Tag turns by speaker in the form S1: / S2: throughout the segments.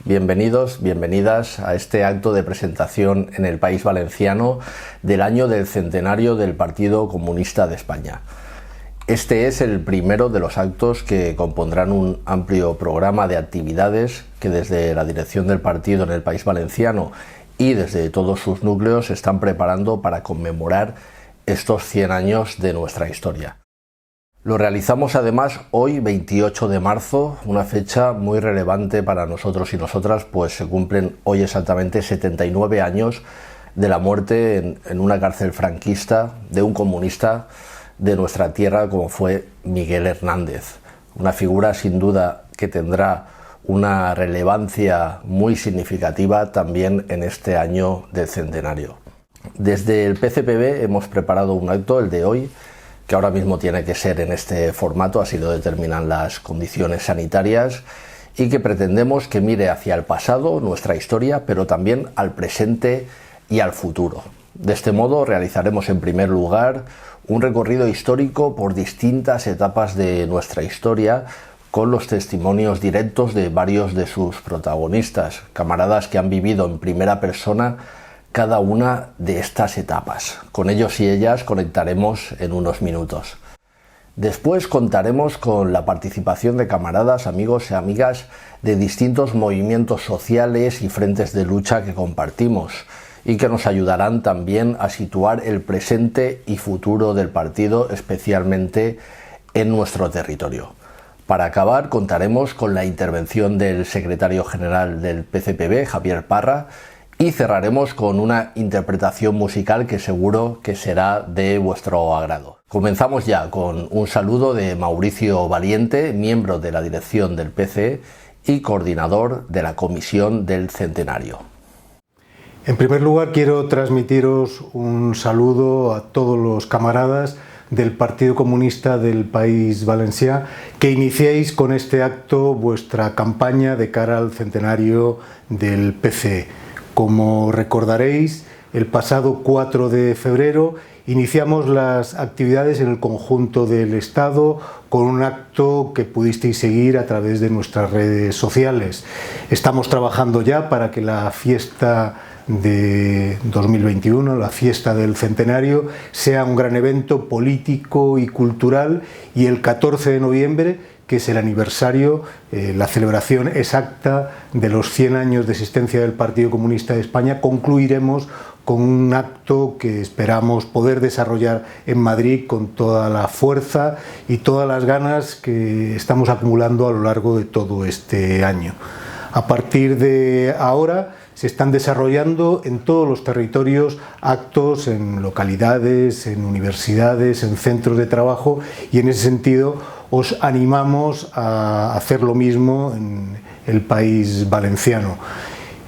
S1: bienvenidos, bienvenidas a este acto de presentación en el País Valenciano del año del centenario del Partido Comunista de España. Este es el primero de los actos que compondrán un amplio programa de actividades que desde la dirección del partido en el País Valenciano y desde todos sus núcleos se están preparando para conmemorar estos 100 años de nuestra historia. Lo realizamos además hoy, 28 de marzo, una fecha muy relevante para nosotros y nosotras, pues se cumplen hoy exactamente 79 años de la muerte en una cárcel franquista de un comunista de nuestra tierra como fue Miguel Hernández. Una figura sin duda que tendrá una relevancia muy significativa también en este año del centenario. Desde el PCPB hemos preparado un acto, el de hoy, que ahora mismo tiene que ser en este formato, así lo determinan las condiciones sanitarias, y que pretendemos que mire hacia el pasado, nuestra historia, pero también al presente y al futuro. De este modo realizaremos en primer lugar un recorrido histórico por distintas etapas de nuestra historia con los testimonios directos de varios de sus protagonistas, camaradas que han vivido en primera persona cada una de estas etapas. Con ellos y ellas conectaremos en unos minutos. Después contaremos con la participación de camaradas, amigos y amigas de distintos movimientos sociales y frentes de lucha que compartimos y que nos ayudarán también a situar el presente y futuro del partido, especialmente en nuestro territorio. Para acabar, contaremos con la intervención del secretario general del PCPB, Javier Parra, y cerraremos con una interpretación musical que seguro que será de vuestro agrado. Comenzamos ya con un saludo de Mauricio Valiente, miembro de la dirección del PC y coordinador de la Comisión del Centenario.
S2: En primer lugar, quiero transmitiros un saludo a todos los camaradas del Partido Comunista del País Valencià que iniciéis con este acto vuestra campaña de cara al centenario del PC. Como recordaréis, el pasado 4 de febrero iniciamos las actividades en el conjunto del Estado con un acto que pudisteis seguir a través de nuestras redes sociales. Estamos trabajando ya para que la fiesta de 2021, la fiesta del centenario, sea un gran evento político y cultural, y el 14 de noviembre, que es el aniversario, la celebración exacta de los 100 años de existencia del Partido Comunista de España, concluiremos con un acto que esperamos poder desarrollar en Madrid con toda la fuerza y todas las ganas que estamos acumulando a lo largo de todo este año. A partir de ahora se están desarrollando en todos los territorios actos en localidades, en universidades, en centros de trabajo, y en ese sentido os animamos a hacer lo mismo en el País Valenciano.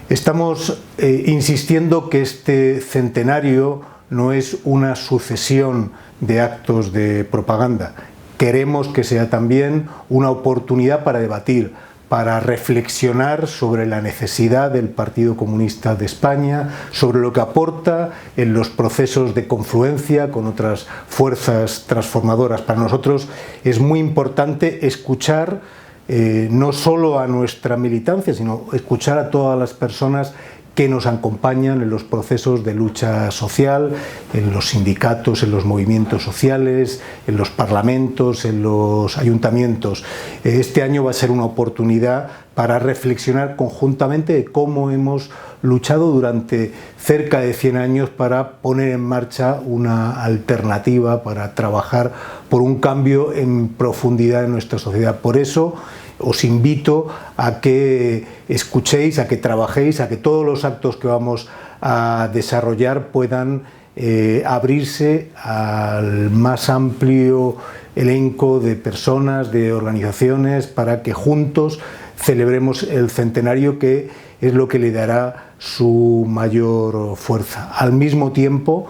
S2: Estamos insistiendo que este centenario no es una sucesión de actos de propaganda. Queremos que sea también una oportunidad para debatir, para reflexionar sobre la necesidad del Partido Comunista de España, sobre lo que aporta en los procesos de confluencia con otras fuerzas transformadoras. Para nosotros es muy importante escuchar no solo a nuestra militancia, sino escuchar a todas las personas que nos acompañan en los procesos de lucha social, en los sindicatos, en los movimientos sociales, en los parlamentos, en los ayuntamientos. Este año va a ser una oportunidad para reflexionar conjuntamente de cómo hemos luchado durante cerca de 100 años para poner en marcha una alternativa, para trabajar por un cambio en profundidad en nuestra sociedad. Por eso os invito a que escuchéis, a que trabajéis, a que todos los actos que vamos a desarrollar puedan abrirse al más amplio elenco de personas, de organizaciones, para que juntos celebremos el centenario, que es lo que le dará su mayor fuerza. Al mismo tiempo,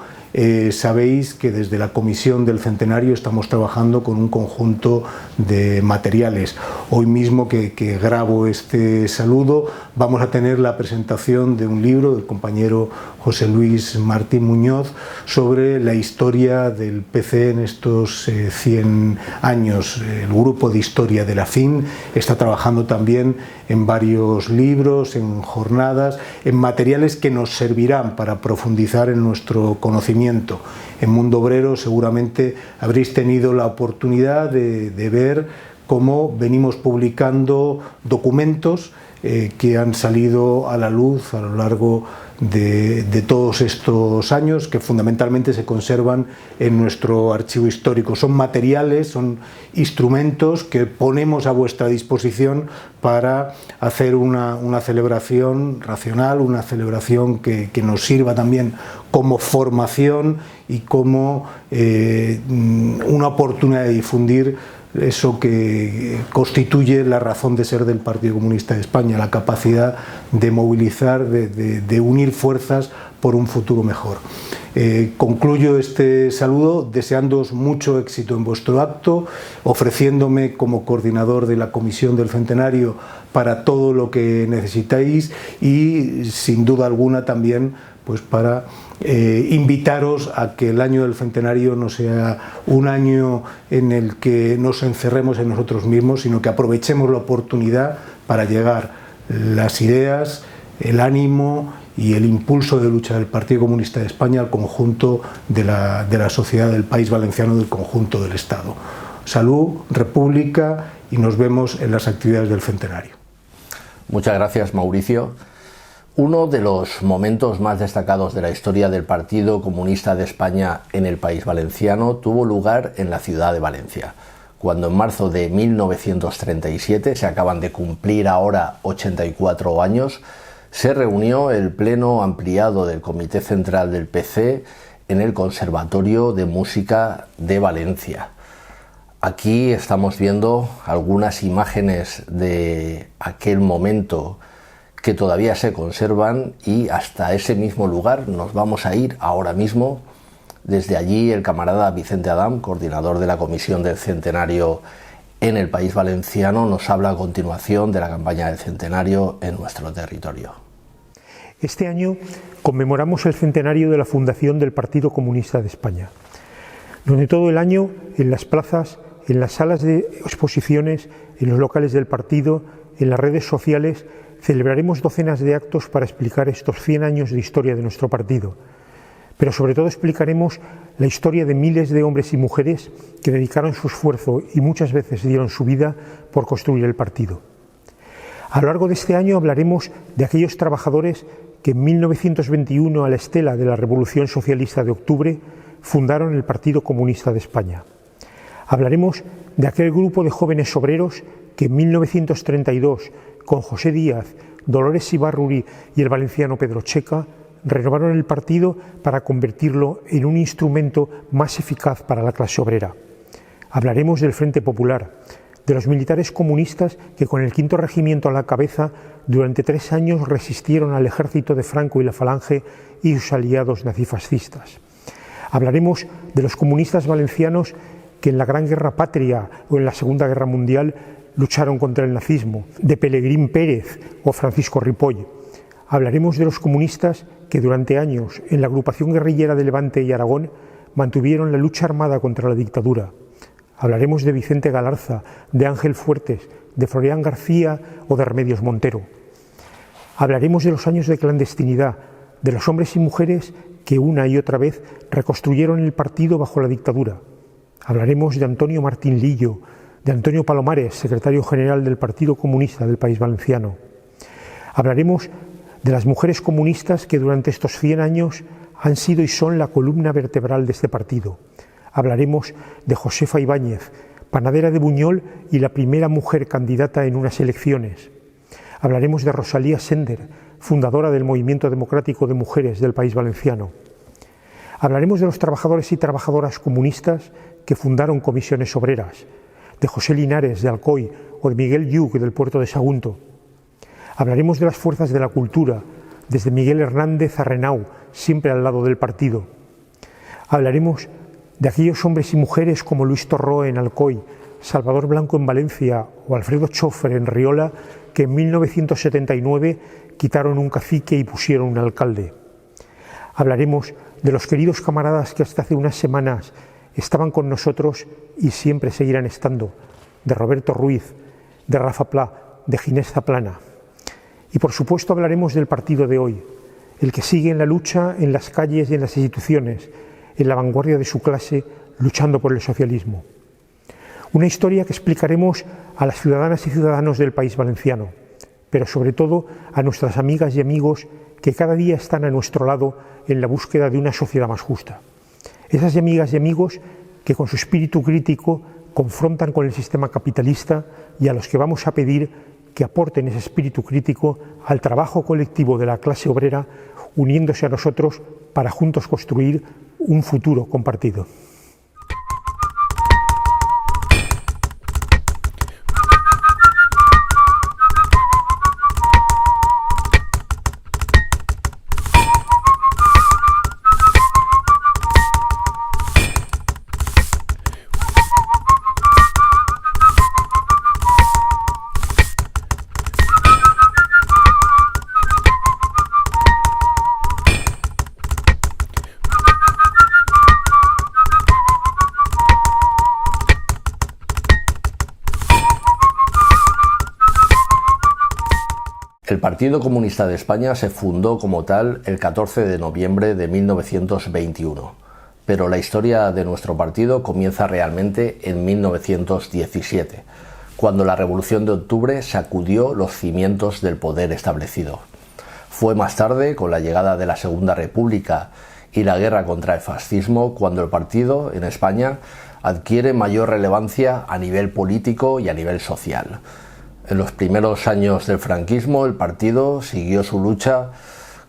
S2: sabéis que desde la Comisión del Centenario estamos trabajando con un conjunto de materiales. Hoy mismo que grabo este saludo vamos a tener la presentación de un libro del compañero José Luis Martín Muñoz, sobre la historia del PC en estos 100 años. El grupo de historia de la FIN está trabajando también en varios libros, en jornadas, en materiales que nos servirán para profundizar en nuestro conocimiento. En Mundo Obrero seguramente habréis tenido la oportunidad de ver cómo venimos publicando documentos que han salido a la luz a lo largo de todos estos años, que fundamentalmente se conservan en nuestro archivo histórico. Son materiales, son instrumentos que ponemos a vuestra disposición para hacer una celebración racional, una celebración que nos sirva también como formación y como una oportunidad de difundir eso que constituye la razón de ser del Partido Comunista de España, la capacidad de movilizar, de unir fuerzas por un futuro mejor. Concluyo este saludo deseándoos mucho éxito en vuestro acto, ofreciéndome como coordinador de la Comisión del Centenario para todo lo que necesitáis y sin duda alguna también pues para invitaros a que el año del centenario no sea un año en el que nos encerremos en nosotros mismos, sino que aprovechemos la oportunidad para llegar las ideas, el ánimo y el impulso de lucha del Partido Comunista de España al conjunto de la sociedad del País Valenciano, del conjunto del Estado. Salud, República y nos vemos en las actividades del centenario.
S1: Muchas gracias, Mauricio. Uno de los momentos más destacados de la historia del Partido Comunista de España en el País Valenciano tuvo lugar en la ciudad de Valencia, cuando en marzo de 1937, se acaban de cumplir ahora 84 años, se reunió el pleno ampliado del Comité Central del PC en el Conservatorio de Música de Valencia. Aquí estamos viendo algunas imágenes de aquel momento que todavía se conservan y hasta ese mismo lugar nos vamos a ir ahora mismo. Desde allí el camarada Vicente Adam, coordinador de la Comisión del Centenario en el País Valenciano, nos habla a continuación de la campaña del Centenario en nuestro territorio.
S3: Este año conmemoramos el centenario de la fundación del Partido Comunista de España, donde todo el año, en las plazas, en las salas de exposiciones, en los locales del partido, en las redes sociales, celebraremos docenas de actos para explicar estos 100 años de historia de nuestro partido, pero sobre todo explicaremos la historia de miles de hombres y mujeres que dedicaron su esfuerzo y muchas veces dieron su vida por construir el partido. A lo largo de este año hablaremos de aquellos trabajadores que en 1921, a la estela de la Revolución Socialista de Octubre, fundaron el Partido Comunista de España. Hablaremos de aquel grupo de jóvenes obreros que en 1932, con José Díaz, Dolores Ibarruri y el valenciano Pedro Checa, renovaron el partido para convertirlo en un instrumento más eficaz para la clase obrera. Hablaremos del Frente Popular, de los militares comunistas que con el V Regimiento a la cabeza durante 3 años resistieron al ejército de Franco y la Falange y sus aliados nazifascistas. Hablaremos de los comunistas valencianos que en la Gran Guerra Patria o en la Segunda Guerra Mundial lucharon contra el nazismo, de Pelegrín Pérez o Francisco Ripoll. Hablaremos de los comunistas que durante años en la agrupación guerrillera de Levante y Aragón mantuvieron la lucha armada contra la dictadura. Hablaremos de Vicente Galarza, de Ángel Fuertes, de Florián García o de Remedios Montero. Hablaremos de los años de clandestinidad, de los hombres y mujeres que una y otra vez reconstruyeron el partido bajo la dictadura. Hablaremos de Antonio Martín Lillo, de Antonio Palomares, secretario general del Partido Comunista del País Valenciano. Hablaremos de las mujeres comunistas que durante estos 100 años han sido y son la columna vertebral de este partido. Hablaremos de Josefa Ibáñez, panadera de Buñol y la primera mujer candidata en unas elecciones. Hablaremos de Rosalía Sender, fundadora del Movimiento Democrático de Mujeres del País Valenciano. Hablaremos de los trabajadores y trabajadoras comunistas que fundaron comisiones obreras, de José Linares de Alcoy o de Miguel Lluc del puerto de Sagunto. Hablaremos de las fuerzas de la cultura, desde Miguel Hernández a Renau, siempre al lado del partido. Hablaremos de aquellos hombres y mujeres como Luis Torró en Alcoy, Salvador Blanco en Valencia o Alfredo Chofer en Riola, que en 1979 quitaron un cacique y pusieron un alcalde. Hablaremos de los queridos camaradas que hasta hace unas semanas estaban con nosotros y siempre seguirán estando, de Roberto Ruiz, de Rafa Pla, de Ginés Zaplana. Y por supuesto hablaremos del partido de hoy, el que sigue en la lucha en las calles y en las instituciones, en la vanguardia de su clase, luchando por el socialismo. Una historia que explicaremos a las ciudadanas y ciudadanos del País Valenciano, pero sobre todo a nuestras amigas y amigos que cada día están a nuestro lado en la búsqueda de una sociedad más justa. Esas amigas y amigos que con su espíritu crítico confrontan con el sistema capitalista y a los que vamos a pedir que aporten ese espíritu crítico al trabajo colectivo de la clase obrera, uniéndose a nosotros para juntos construir un futuro compartido.
S1: El Partido Comunista de España se fundó como tal el 14 de noviembre de 1921, pero la historia de nuestro partido comienza realmente en 1917, cuando la Revolución de Octubre sacudió los cimientos del poder establecido. Fue más tarde, con la llegada de la Segunda República y la guerra contra el fascismo, cuando el partido en España adquiere mayor relevancia a nivel político y a nivel social. En los primeros años del franquismo, el partido siguió su lucha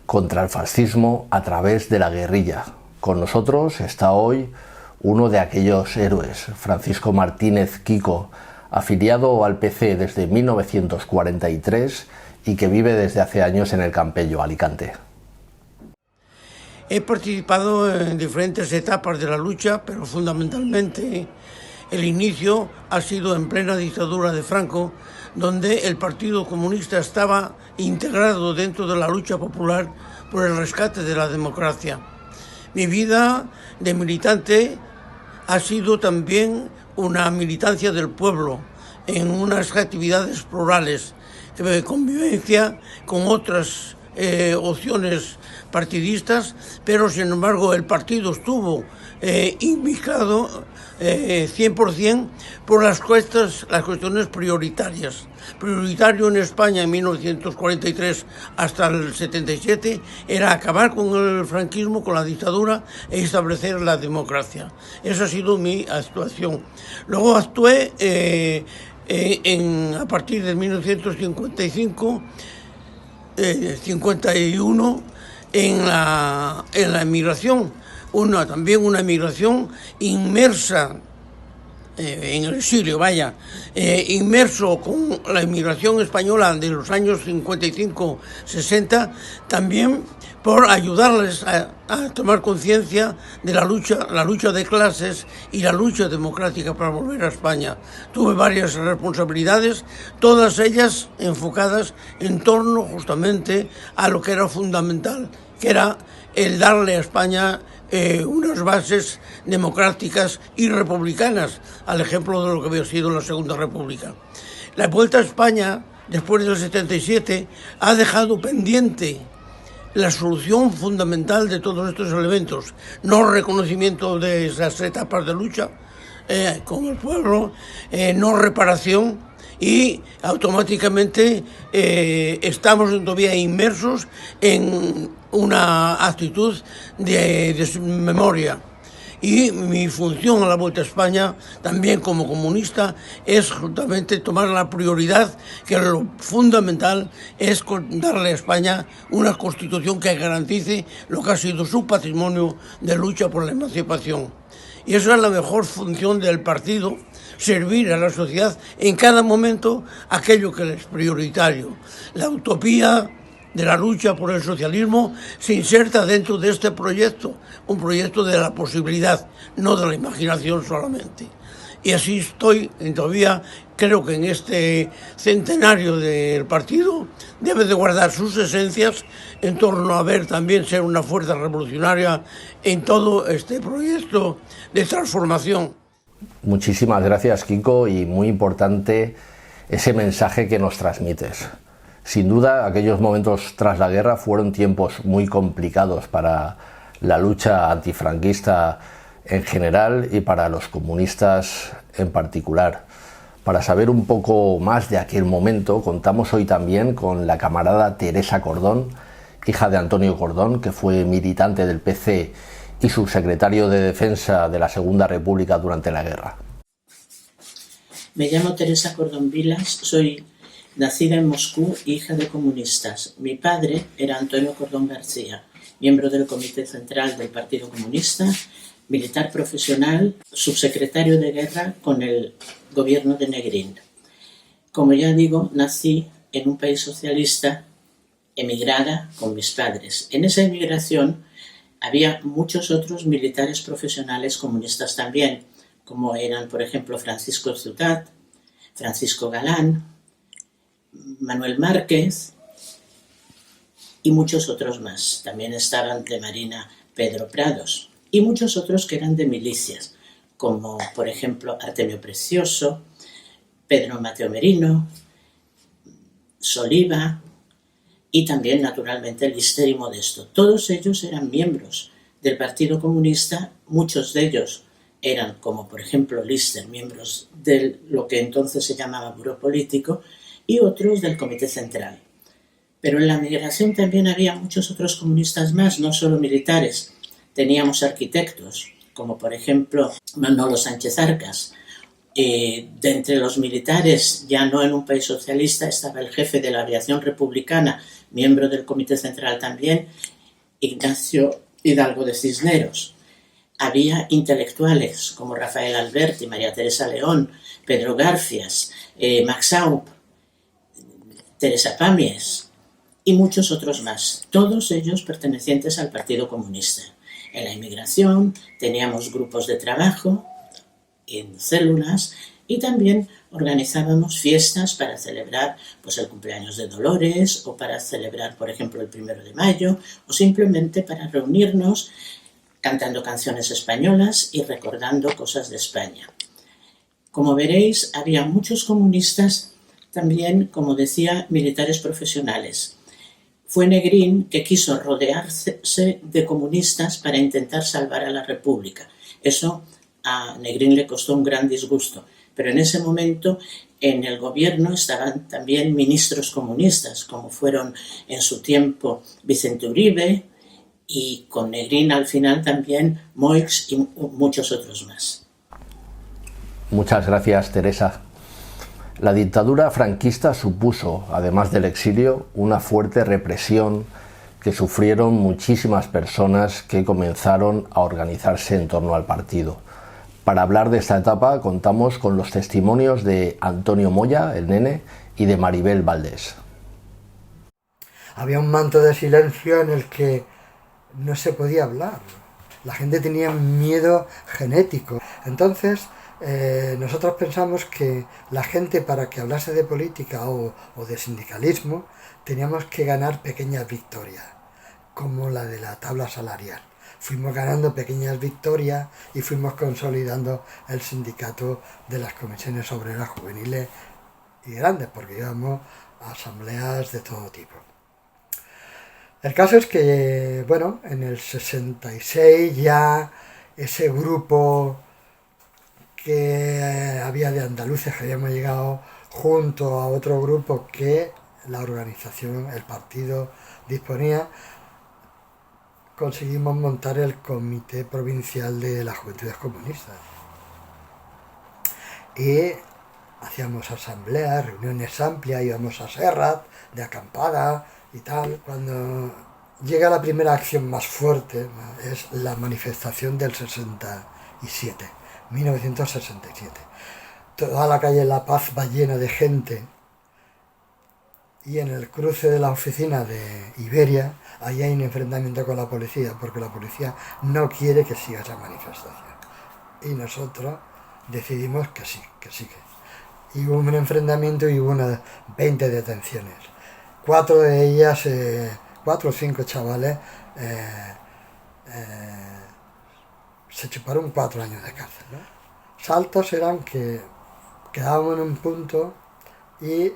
S1: contra el fascismo a través de la guerrilla. Con nosotros está hoy uno de aquellos héroes, Francisco Martínez Quico, afiliado al PC desde 1943 y que vive desde hace años en el Campello, Alicante.
S4: He participado en diferentes etapas de la lucha, pero fundamentalmente el inicio ha sido en plena dictadura de Franco, donde el Partido Comunista estaba integrado dentro de la lucha popular por el rescate de la democracia. Mi vida de militante ha sido también una militancia del pueblo en unas actividades plurales de convivencia con otras opciones partidistas, pero sin embargo el partido estuvo implicado 100% por las cuestiones prioritarias. Prioritario en España en 1943 hasta el 77 era acabar con el franquismo, con la dictadura e establecer la democracia. Esa ha sido mi actuación. Luego actué a partir de 1955 51 en la emigración, también una emigración inmersa en el exilio, inmerso con la inmigración española de los años 55-60, también por ayudarles a tomar conciencia de la lucha de clases y la lucha democrática para volver a España. Tuve varias responsabilidades, todas ellas enfocadas en torno justamente a lo que era fundamental, que era el darle a España unas bases democráticas y republicanas, al ejemplo de lo que había sido la Segunda República. La vuelta a España, después del 77, ha dejado pendiente la solución fundamental de todos estos elementos, no reconocimiento de esas etapas de lucha con el pueblo, no reparación, y automáticamente estamos todavía inmersos en una actitud de desmemoria. Y mi función a la Vuelta a España, también como comunista, es justamente tomar la prioridad, que lo fundamental es darle a España una constitución que garantice lo que ha sido su patrimonio de lucha por la emancipación. Y esa es la mejor función del partido, servir a la sociedad en cada momento aquello que es prioritario. La utopía de la lucha por el socialismo se inserta dentro de este proyecto, un proyecto de la posibilidad, no de la imaginación solamente. y así estoy todavía. Creo que en este centenario del partido debe de guardar sus esencias en torno a ver también ser una fuerza revolucionaria en todo este proyecto de transformación.
S1: Muchísimas gracias, Kiko, y muy importante ese mensaje que nos transmites. Sin duda, aquellos momentos tras la guerra fueron tiempos muy complicados para la lucha antifranquista en general y para los comunistas en particular. Para saber un poco más de aquel momento, contamos hoy también con la camarada Teresa Cordón, hija de Antonio Cordón, que fue militante del PC y subsecretario de Defensa de la Segunda República durante la guerra.
S5: Me llamo Teresa Cordón Vilas, soy nacida en Moscú, hija de comunistas. Mi padre era Antonio Cordón García, miembro del Comité Central del Partido Comunista, militar profesional, subsecretario de guerra con el gobierno de Negrín. Como ya digo, nací en un país socialista, emigrada con mis padres. En esa emigración había muchos otros militares profesionales comunistas también, como eran, por ejemplo, Francisco Zutat, Francisco Galán, Manuel Márquez y muchos otros más. También estaban de Marina Pedro Prados y muchos otros que eran de milicias, como por ejemplo Artemio Precioso, Pedro Mateo Merino, Soliva y también naturalmente Lister y Modesto. Todos ellos eran miembros del Partido Comunista, muchos de ellos eran, como por ejemplo Lister, miembros de lo que entonces se llamaba Buró Político, y otros del Comité Central. Pero en la migración también había muchos otros comunistas más, no solo militares. Teníamos arquitectos, como por ejemplo Manolo Sánchez Arcas. De entre los militares, ya no en un país socialista, estaba el jefe de la aviación republicana, miembro del Comité Central también, Ignacio Hidalgo de Cisneros. Había intelectuales como Rafael Alberti, María Teresa León, Pedro Garfias, Max Aup, Teresa Pamies y muchos otros más, todos ellos pertenecientes al Partido Comunista. En la inmigración teníamos grupos de trabajo en células y también organizábamos fiestas para celebrar pues, el cumpleaños de Dolores o para celebrar, por ejemplo, el 1 de mayo o simplemente para reunirnos cantando canciones españolas y recordando cosas de España. Como veréis, había muchos comunistas también, como decía, militares profesionales. Fue Negrín que quiso rodearse de comunistas para intentar salvar a la República. Eso a Negrín le costó un gran disgusto, pero en ese momento en el gobierno estaban también ministros comunistas, como fueron en su tiempo Vicente Uribe y con Negrín al final también Moix y muchos otros más.
S1: Muchas gracias, Teresa. La dictadura franquista supuso, además del exilio, una fuerte represión que sufrieron muchísimas personas que comenzaron a organizarse en torno al partido. Para hablar de esta etapa contamos con los testimonios de Antonio Moya, el nene, y de Maribel Valdés.
S6: Había un manto de silencio en el que no se podía hablar. La gente tenía miedo genético. Entonces, nosotros pensamos que la gente, para que hablase de política o de sindicalismo, teníamos que ganar pequeñas victorias, como la de la tabla salarial. Fuimos ganando pequeñas victorias y fuimos consolidando el sindicato de las comisiones obreras juveniles y grandes, porque íbamos a asambleas de todo tipo. El caso es que, bueno, en el 66 ya ese grupo que había de andaluces que habíamos llegado junto a otro grupo que la organización, el partido disponía, conseguimos montar el Comité Provincial de las Juventudes Comunistas. Y hacíamos asambleas, reuniones amplias, íbamos a Serrat, de acampada y tal. Cuando llega la primera acción más fuerte, es la manifestación del 67. 1967. Toda la calle La Paz va llena de gente y en el cruce de la oficina de Iberia ahí hay un enfrentamiento con la policía porque la policía no quiere que siga esa manifestación y nosotros decidimos que sí. Y hubo un enfrentamiento y hubo unas 20 detenciones. 4 de ellas, 4 o 5 chavales, se chuparon 4 años de cárcel, ¿no? Saltos eran que quedábamos en un punto y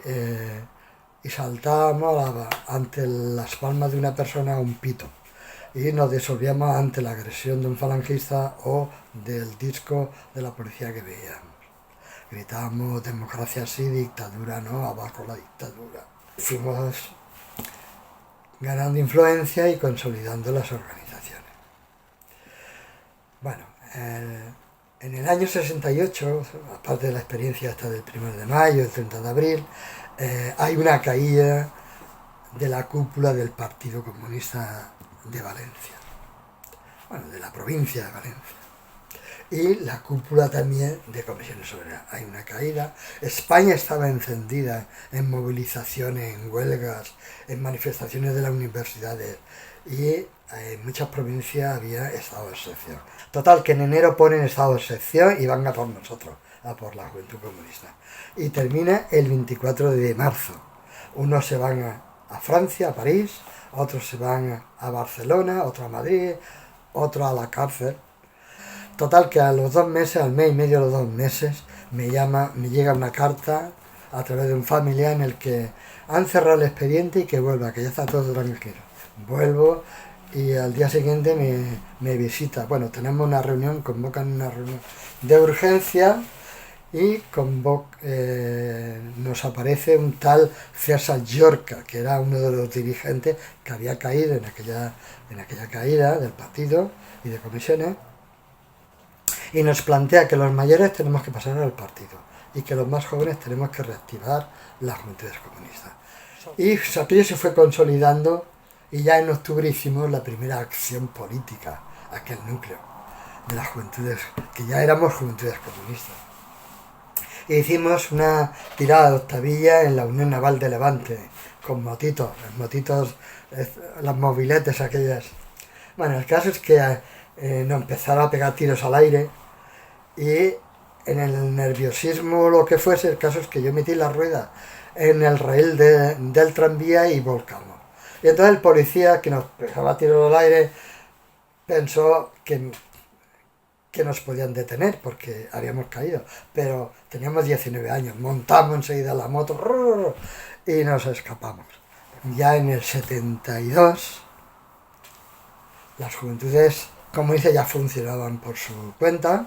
S6: saltábamos ante las palmas de una persona a un pito. Y nos disolvíamos ante la agresión de un falangista o del disco de la policía que veíamos. Gritábamos democracia sí, dictadura no, abajo la dictadura. Fuimos ganando influencia y consolidando las organizaciones. Bueno, en el año 68, aparte de la experiencia hasta del 1 de mayo, el 30 de abril, hay una caída de la cúpula del Partido Comunista de Valencia, bueno, de la provincia de Valencia, y la cúpula también de Comisiones Obreras. Hay una caída. España estaba encendida en movilizaciones, en huelgas, en manifestaciones de las universidades, y en muchas provincias había estado de excepción. Total, que en enero ponen estado de excepción y van a por nosotros, a por la Juventud Comunista. Y termina el 24 de marzo. Unos se van a Francia, a París, otros se van a Barcelona, otros a Madrid, otros a la cárcel. Total, que a los 2 meses, al mes y medio de los 2 meses, me llega una carta a través de un familiar en el que han cerrado el expediente y que vuelva, que ya está todo tranquilo. Vuelvo y al día siguiente me visita. Bueno, tenemos una reunión, convocan una reunión de urgencia y nos aparece un tal César Llorca, que era uno de los dirigentes que había caído en aquella caída del partido y de comisiones, y nos plantea que los mayores tenemos que pasar al partido y que los más jóvenes tenemos que reactivar las juventudes comunistas. Y aquello se fue consolidando y ya en octubre hicimos la primera acción política, aquel núcleo de las juventudes, que ya éramos juventudes comunistas. E hicimos una tirada de octavilla en la Unión Naval de Levante, con motitos, las mobiletes aquellas. Bueno, el caso es que nos empezaron a pegar tiros al aire y en el nerviosismo o lo que fuese, el caso es que yo metí la rueda en el raíl del tranvía y volcamos. Y entonces el policía que nos pegaba tiros al aire pensó que nos podían detener porque habíamos caído, pero teníamos 19 años, montamos enseguida la moto y nos escapamos. Ya en el 72 las juventudes, como dice, ya funcionaban por su cuenta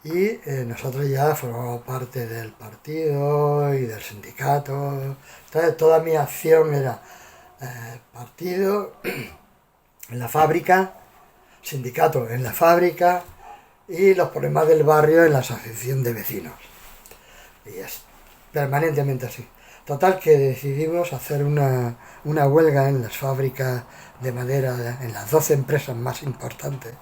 S6: y nosotros ya formábamos parte del partido y del sindicato. Entonces toda mi acción era partido en la fábrica, sindicato en la fábrica y los problemas del barrio en la asociación de vecinos. Y es permanentemente así. Total, que decidimos hacer una huelga en las fábricas de madera, en las 12 empresas más importantes.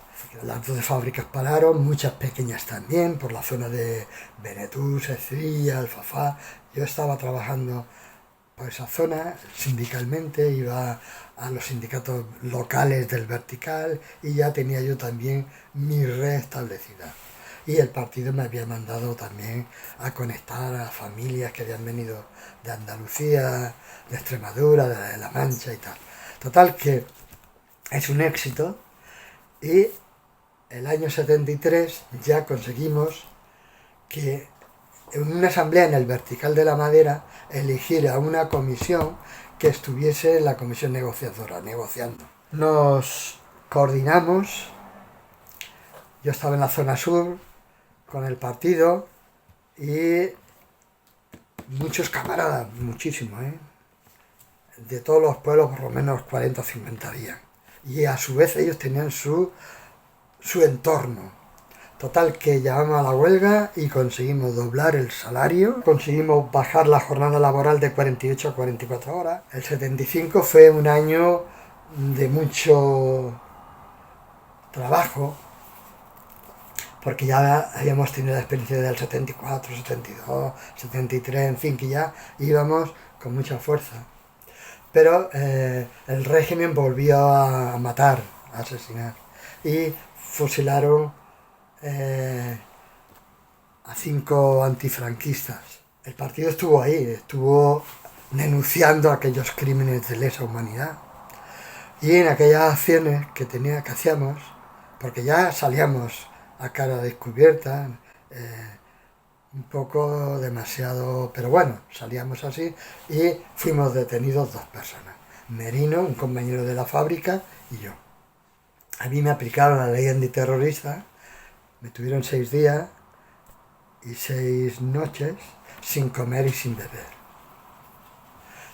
S6: Las 12 fábricas pararon, muchas pequeñas también, por la zona de Benetús, Sevilla, Alfafá. Yo estaba trabajando por esa zona sindicalmente, iba a los sindicatos locales del vertical y ya tenía yo también mi red establecida. Y el partido me había mandado también a conectar a familias que habían venido de Andalucía, de Extremadura, de La Mancha y tal. Total, que es un éxito y el año 73 ya conseguimos que en una asamblea en el vertical de la madera elegir a una comisión que estuviese en la comisión negociadora, negociando. Nos coordinamos, yo estaba en la zona sur con el partido y muchos camaradas, muchísimos, de todos los pueblos, por lo menos 40 o 50 días. Y a su vez ellos tenían su entorno. Total, que llamamos a la huelga y conseguimos doblar el salario, conseguimos bajar la jornada laboral de 48 a 44 horas. El 75 fue un año de mucho trabajo, porque ya habíamos tenido la experiencia del 74, 72, 73, en fin, que ya íbamos con mucha fuerza. Pero el régimen volvió a matar, a asesinar, y fusilaron a 5 antifranquistas. El partido estuvo ahí, estuvo denunciando aquellos crímenes de lesa humanidad. Y en aquellas acciones que hacíamos, porque ya salíamos a cara descubierta, un poco demasiado, pero bueno, salíamos así y fuimos detenidos 2 personas. Merino, un compañero de la fábrica, y yo. A mí me aplicaron la ley antiterrorista, me tuvieron 6 días y 6 noches sin comer y sin beber.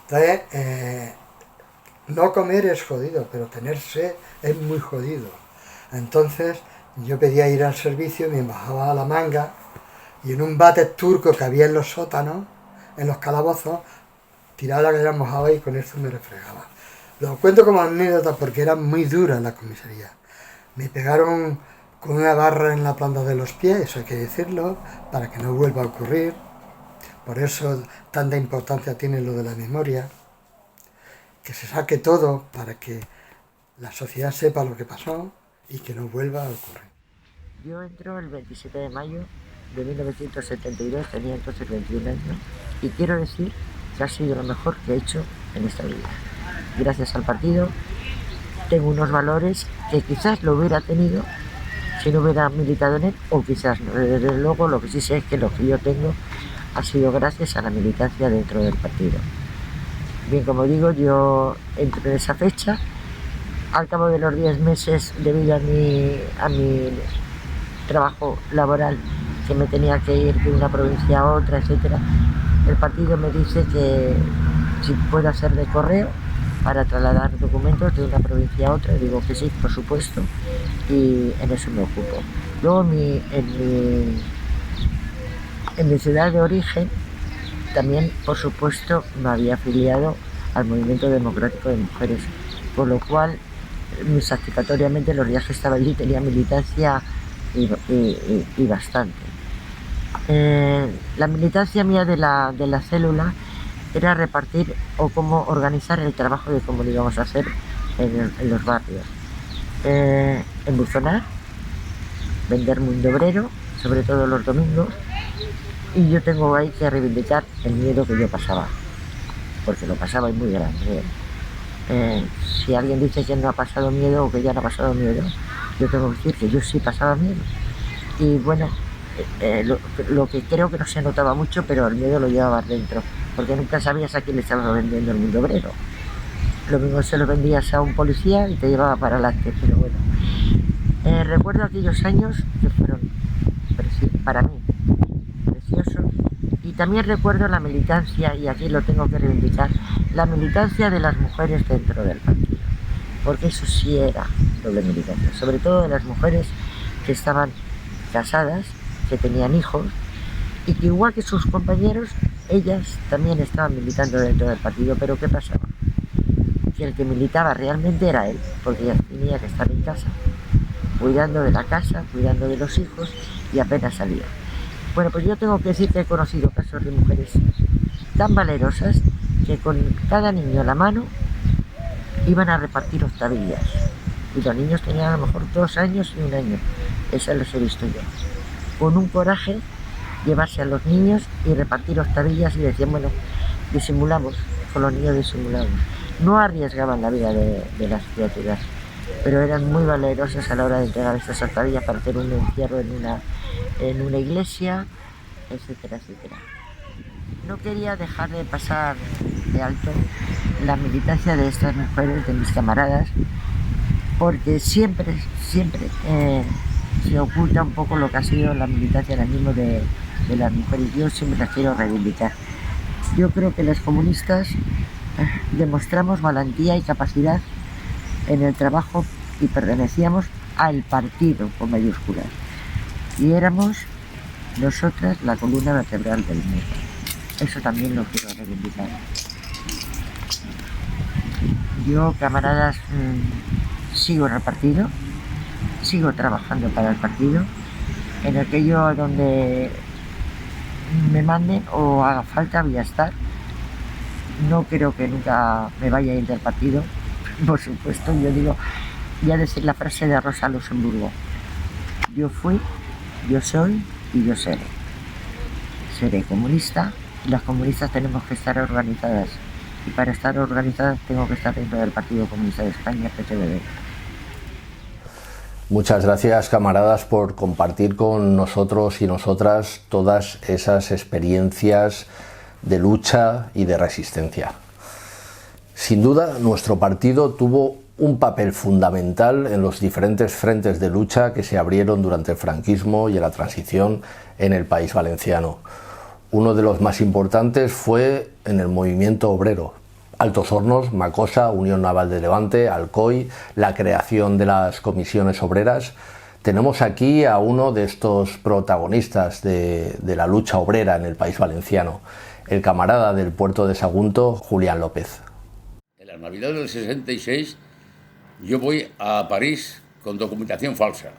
S6: Entonces, no comer es jodido, pero tener sed es muy jodido. Entonces yo pedía ir al servicio y me bajaba a la manga y en un váter turco que había en los sótanos, en los calabozos, tiraba la que era mojada y con esto me refregaba. Lo cuento como anécdota porque era muy dura en la comisaría. Me pegaron con una barra en la planta de los pies, eso hay que decirlo, para que no vuelva a ocurrir. Por eso tanta importancia tiene lo de la memoria. Que se saque todo para que la sociedad sepa lo que pasó y que no vuelva a ocurrir.
S7: Yo entro el 27 de mayo de 1972, tenía entonces 21 años, y quiero decir que ha sido lo mejor que he hecho en esta vida. Gracias al partido tengo unos valores que quizás lo hubiera tenido si no hubiera militado en él, o quizás no. Desde luego lo que sí sé es que lo que yo tengo ha sido gracias a la militancia dentro del partido. Bien, como digo, yo entré en esa fecha. Al cabo de los 10 meses, debido a mi trabajo laboral, que me tenía que ir de una provincia a otra, etcétera, el partido me dice que si puedo hacer de correo para trasladar documentos de una provincia a otra. Digo que sí, por supuesto, y en eso me ocupo. Luego en mi ciudad de origen también, por supuesto, me había afiliado al Movimiento Democrático de Mujeres, por lo cual satisfactoriamente los días que estaba allí tenía militancia y bastante. La militancia mía de la célula era repartir o cómo organizar el trabajo de cómo lo íbamos a hacer en los barrios. Embuzonar, vender mundo obrero, sobre todo los domingos, y yo tengo ahí que reivindicar el miedo que yo pasaba, porque lo pasaba y muy grande. Si alguien dice que no ha pasado miedo o que ya no ha pasado miedo, yo tengo que decir que yo sí pasaba miedo. Y bueno, lo que creo que no se notaba mucho, pero el miedo lo llevabas dentro, porque nunca sabías a quién le estabas vendiendo el mundo obrero. Lo mismo se lo vendías a un policía y te llevaba para adelante, pero bueno. Recuerdo aquellos años que fueron para mí preciosos, y también recuerdo la militancia, y aquí lo tengo que reivindicar, la militancia de las mujeres dentro del partido, porque eso sí era doble militancia, sobre todo de las mujeres que estaban casadas, que tenían hijos, y que igual que sus compañeros, ellas también estaban militando dentro del partido. Pero ¿qué pasaba? Que el que militaba realmente era él, porque ella tenía que estar en casa, cuidando de la casa, cuidando de los hijos, y apenas salía. Bueno, pues yo tengo que decir que he conocido casos de mujeres tan valerosas que con cada niño a la mano iban a repartir octavillas, y los niños tenían a lo mejor 2 años y 1 año. Eso los he visto yo, con un coraje, llevarse a los niños y repartir octavillas, y decían, bueno, disimulamos, con los niños disimulamos. No arriesgaban la vida de las criaturas, pero eran muy valerosas a la hora de entregar estas octavillas para hacer un encierro en una iglesia, etcétera, etcétera. No quería dejar de pasar de alto la militancia de estas mujeres, de mis camaradas, porque siempre se oculta un poco lo que ha sido la militancia ahora mismo de las mujeres. Yo siempre las quiero reivindicar. Yo creo que los comunistas demostramos valentía y capacidad en el trabajo, y pertenecíamos al partido con mayúsculas, y éramos nosotras la columna vertebral del mismo. Eso también lo quiero reivindicar. Yo, camaradas, sigo en el partido, sigo trabajando para el partido, en aquello donde me manden o haga falta voy a estar. No creo que nunca me vaya a ir del partido, por supuesto. Yo digo, voy a decir la frase de Rosa Luxemburgo: yo fui Yo soy y yo seré. Seré comunista y las comunistas tenemos que estar organizadas. Y para estar organizadas tengo que estar dentro del Partido Comunista de España, PCDB.
S1: Muchas gracias, camaradas, por compartir con nosotros y nosotras todas esas experiencias de lucha y de resistencia. Sin duda, nuestro partido tuvo un papel fundamental en los diferentes frentes de lucha que se abrieron durante el franquismo y en la transición en el País Valenciano. Uno de los más importantes fue en el movimiento obrero. Altos Hornos, Macosa, Unión Naval de Levante, Alcoy, la creación de las comisiones obreras. Tenemos aquí a uno de estos protagonistas de la lucha obrera en el País Valenciano, el camarada del puerto de Sagunto, Julián López.
S8: En la Navidad del 66 yo voy a París con documentación falsa.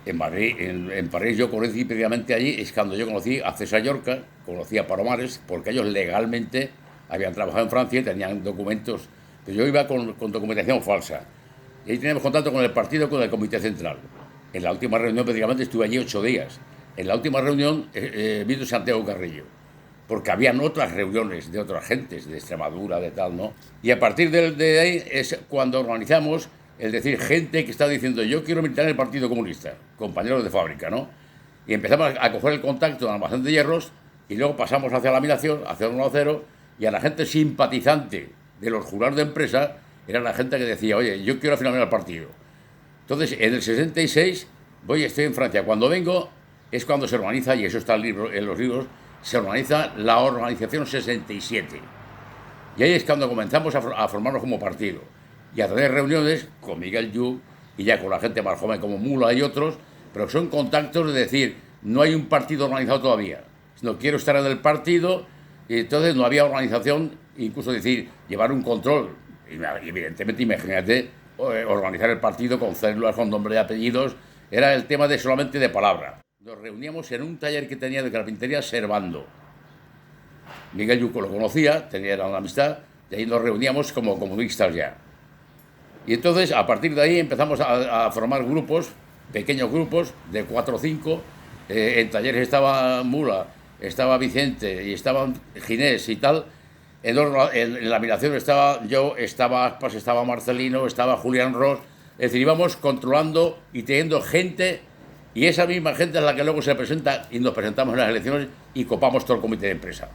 S8: En París yo conocí previamente allí, es cuando yo conocí a César Llorca, conocí a Palomares, porque ellos legalmente habían trabajado en Francia y tenían documentos, pero yo iba con documentación falsa. Y ahí teníamos contacto con el partido, con el Comité Central. En la última reunión, prácticamente estuve allí 8 días. En la última reunión vino Santiago Carrillo, porque habían otras reuniones de otras gentes, de Extremadura, de tal, ¿no? Y a partir de ahí es cuando organizamos, es decir, gente que está diciendo, yo quiero militar en el Partido Comunista, compañeros de fábrica, ¿no? Y empezamos a coger el contacto en el almacén de hierros y luego pasamos hacia la laminación, hacia el 1-0, y a la gente simpatizante de los jurados de empresa era la gente que decía, oye, yo quiero afiliarme al partido. Entonces, en el 66, estoy en Francia. Cuando vengo es cuando se organiza, y eso está en los libros, se organiza la Organización 67. Y ahí es cuando comenzamos a formarnos como partido y a tener reuniones con Miguel Lluc y ya con la gente más joven como Mula y otros, pero son contactos de decir, no hay un partido organizado todavía, no quiero estar en el partido, y entonces no había organización, incluso decir, llevar un control, y evidentemente imagínate, organizar el partido con células, con nombre y apellidos, era el tema solamente de palabra. Nos reuníamos en un taller que tenía de carpintería Servando. Miguel Lluc lo conocía, tenía una amistad, y ahí nos reuníamos como comunistas ya. Y entonces, a partir de ahí, empezamos a formar grupos, pequeños grupos, de 4 o 5. En talleres estaba Mula, estaba Vicente, y estaba Ginés y tal. En la migración estaba yo, estaba Aspas, estaba Marcelino, estaba Julián Ros. Es decir, íbamos controlando y teniendo gente, y esa misma gente es la que luego se presenta y nos presentamos en las elecciones y copamos todo el comité de empresa,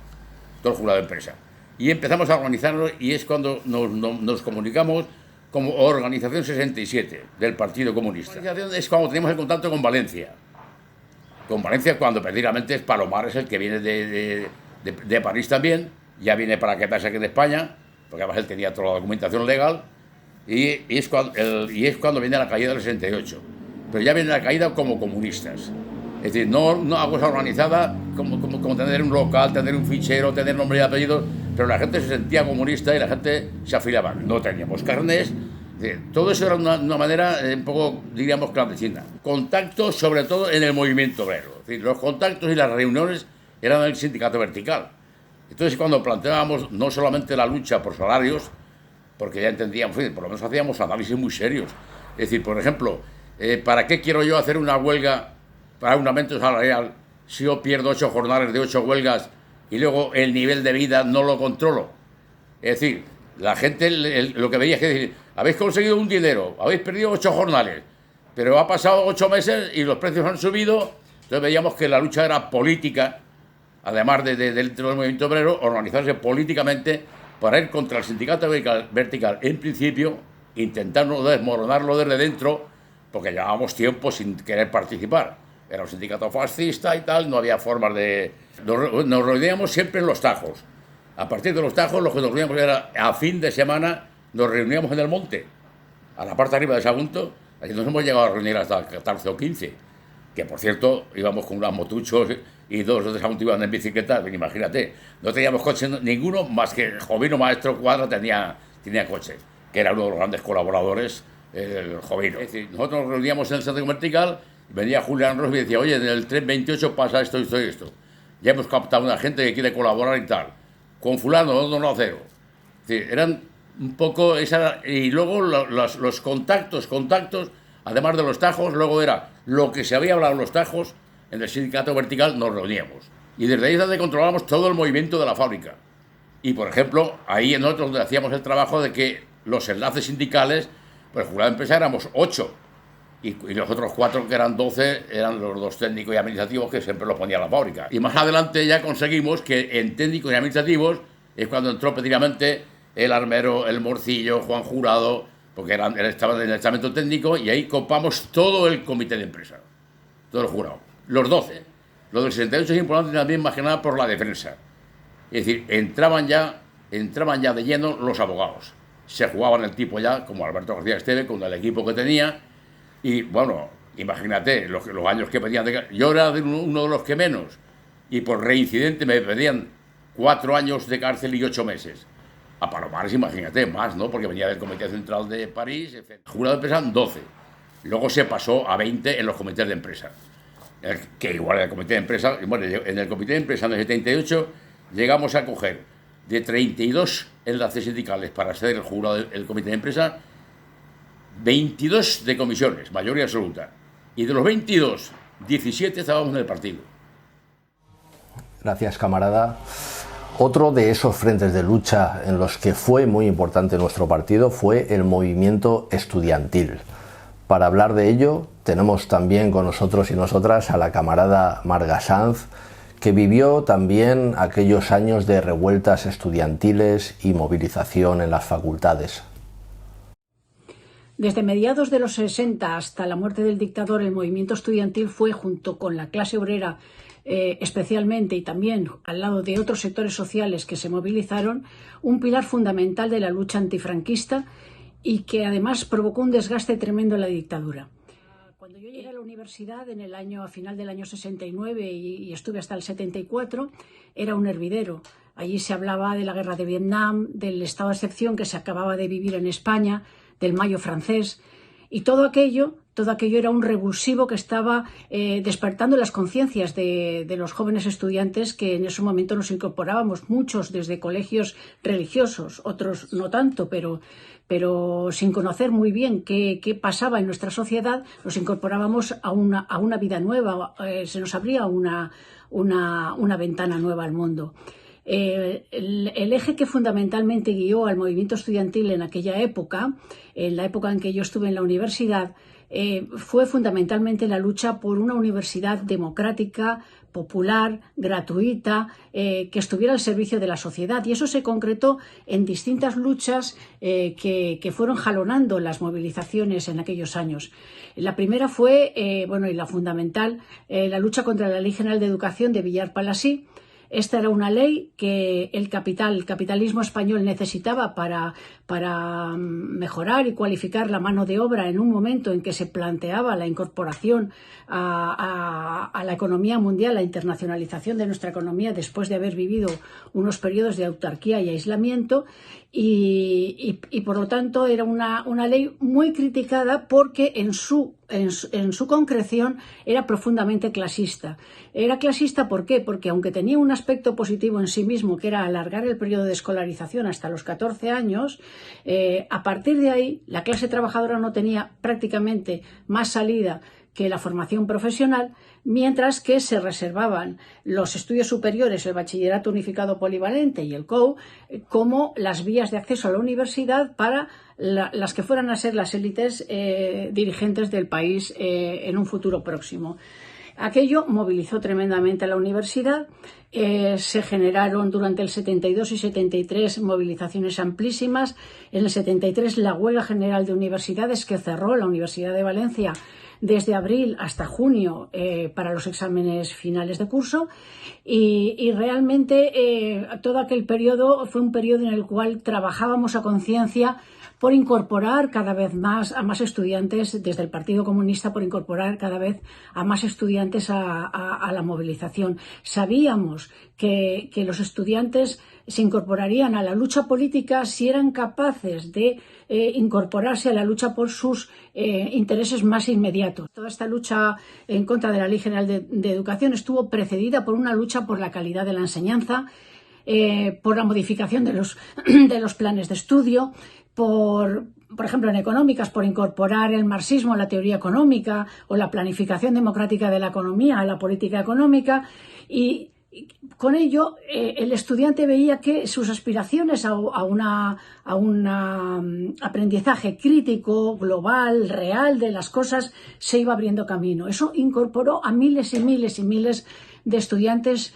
S8: todo el jurado de empresa. Y empezamos a organizarnos y es cuando nos comunicamos como Organización 67 del Partido Comunista. La organización es cuando tenemos el contacto con Valencia. Con Valencia cuando prácticamente es Palomares el que viene de París también, ya viene para quedarse aquí de España, porque además él tenía toda la documentación legal, y es cuando viene la caída del 68. Pero ya viene la caída como comunistas. Es decir, no una cosa organizada como tener un local, tener un fichero, tener nombre y apellido, pero la gente se sentía comunista y la gente se afiliaba. No teníamos carnés, todo eso era una manera un poco, diríamos, clandestina. Contactos, sobre todo en el movimiento obrero. Es decir, los contactos y las reuniones eran en el sindicato vertical. Entonces, cuando planteábamos no solamente la lucha por salarios, porque ya entendíamos, por lo menos hacíamos análisis muy serios. Es decir, por ejemplo, ¿para qué quiero yo hacer una huelga para un aumento salarial si yo pierdo 8 jornales de 8 huelgas y luego el nivel de vida no lo controlo? Es decir, la gente lo que veía es que decir, habéis conseguido un dinero, habéis perdido 8 jornales, pero ha pasado 8 meses y los precios han subido. Entonces veíamos que la lucha era política, además dentro del movimiento obrero, organizarse políticamente para ir contra el sindicato vertical, en principio, intentando desmoronarlo desde dentro, porque llevábamos tiempo sin querer participar. Era un sindicato fascista y tal, no había formas de... Nos reuníamos siempre en los tajos. A partir de los tajos, lo que nos reuníamos era, a fin de semana, nos reuníamos en el monte, a la parte arriba de Sagunto. Allí nos hemos llegado a reunir hasta 14 o 15, que por cierto, íbamos con unos motuchos y 2 de Sagunto iban en bicicleta, imagínate. No teníamos coche ninguno, más que el Jovino Maestro Cuadra tenía coche, que era uno de los grandes colaboradores, el Jovino. Es decir, nosotros nos reuníamos en el centro vertical. Venía Julián Ros y decía, oye, en el tren 28 pasa esto, esto y esto. Ya hemos captado una gente que quiere colaborar y tal. Con fulano, no cero. Es decir, eran un poco... y luego los contactos, además de los tajos, luego era lo que se había hablado en los tajos, en el sindicato vertical nos reuníamos. Y desde ahí es donde controlábamos todo el movimiento de la fábrica. Y, por ejemplo, ahí en nosotros donde hacíamos el trabajo de que los enlaces sindicales, pues el jurado de empresa éramos 8. Y los otros 4, que eran 12, eran los 2 técnicos y administrativos que siempre los ponía la fábrica. Y más adelante ya conseguimos que en técnicos y administrativos es cuando entró prácticamente el armero, el morcillo, Juan Jurado, porque él estaba en el estamento técnico, y ahí copamos todo el comité de empresa, todo el jurado. Los 12. Lo del 68 es importante también, más que nada, por la defensa. Es decir, entraban ya de lleno los abogados. Se jugaban el tipo ya, como Alberto García Esteve, con el equipo que tenía. Y bueno, imagínate los años que pedían. Yo era uno de los que menos. Y por reincidente me pedían 4 años de cárcel y 8 meses. A Palomares, imagínate, más, ¿no? Porque venía del Comité Central de París, etc. Jurado de empresa, 12. Luego se pasó a 20 en los comités de empresa. Que igual en el comité de empresa, bueno, en el comité de empresa en el 78 llegamos a coger de 32 enlaces sindicales para ser el jurado del comité de empresa, 22 de comisiones, mayoría absoluta. Y de los 22, 17 estábamos en el partido.
S1: Gracias, camarada. Otro de esos frentes de lucha en los que fue muy importante nuestro partido fue el movimiento estudiantil. Para hablar de ello, tenemos también con nosotros y nosotras a la camarada Marga Sanz, que vivió también aquellos años de revueltas estudiantiles y movilización en las facultades.
S9: Desde mediados de los 60 hasta la muerte del dictador, el movimiento estudiantil fue, junto con la clase obrera especialmente, y también al lado de otros sectores sociales que se movilizaron, un pilar fundamental de la lucha antifranquista, y que además provocó un desgaste tremendo en la dictadura. Cuando yo llegué a la universidad a final del año 69 y estuve hasta el 74, era un hervidero. Allí se hablaba de la guerra de Vietnam, del estado de excepción que se acababa de vivir en España, del Mayo francés, y todo aquello era un revulsivo que estaba despertando las conciencias de los jóvenes estudiantes, que en ese momento nos incorporábamos, muchos desde colegios religiosos, otros no tanto, pero sin conocer muy bien qué pasaba en nuestra sociedad, nos incorporábamos a una vida nueva, se nos abría una ventana nueva al mundo. El eje que fundamentalmente guió al movimiento estudiantil en aquella época, en la época en que yo estuve en la universidad, fue fundamentalmente la lucha por una universidad democrática, popular, gratuita, que estuviera al servicio de la sociedad. Y eso se concretó en distintas luchas que fueron jalonando las movilizaciones en aquellos años. La primera fue, y la fundamental, la lucha contra la Ley General de Educación de Villar-Palasí. Esta era una ley que el capitalismo español necesitaba para mejorar y cualificar la mano de obra en un momento en que se planteaba la incorporación a la economía mundial, la internacionalización de nuestra economía después de haber vivido unos periodos de autarquía y aislamiento, y por lo tanto era una ley muy criticada porque en su concreción era profundamente clasista. Era clasista, ¿por qué? Porque aunque tenía un aspecto positivo en sí mismo, que era alargar el periodo de escolarización hasta los 14 años, a partir de ahí la clase trabajadora no tenía prácticamente más salida que la formación profesional, mientras que se reservaban los estudios superiores, el bachillerato unificado polivalente y el COU, como las vías de acceso a la universidad para las que fueran a ser las élites dirigentes del país en un futuro próximo. Aquello movilizó tremendamente a la universidad. Se generaron durante el 72 y 73 movilizaciones amplísimas. En el 73 la huelga general de universidades, que cerró la Universidad de Valencia desde abril hasta junio para los exámenes finales de curso, y realmente todo aquel periodo fue un periodo en el cual trabajábamos a conciencia por incorporar cada vez más a más estudiantes, desde el Partido Comunista, por incorporar cada vez a más estudiantes a la movilización. Sabíamos que los estudiantes se incorporarían a la lucha política si eran capaces de incorporarse a la lucha por sus intereses más inmediatos. Toda esta lucha en contra de la Ley General de Educación estuvo precedida por una lucha por la calidad de la enseñanza, por la modificación de los planes de estudio, por por ejemplo, en económicas, por incorporar el marxismo a la teoría económica o la planificación democrática de la economía a la política económica, y con ello el estudiante veía que sus aspiraciones a un aprendizaje crítico, global, real de las cosas se iba abriendo camino. Eso incorporó a miles y miles y miles de estudiantes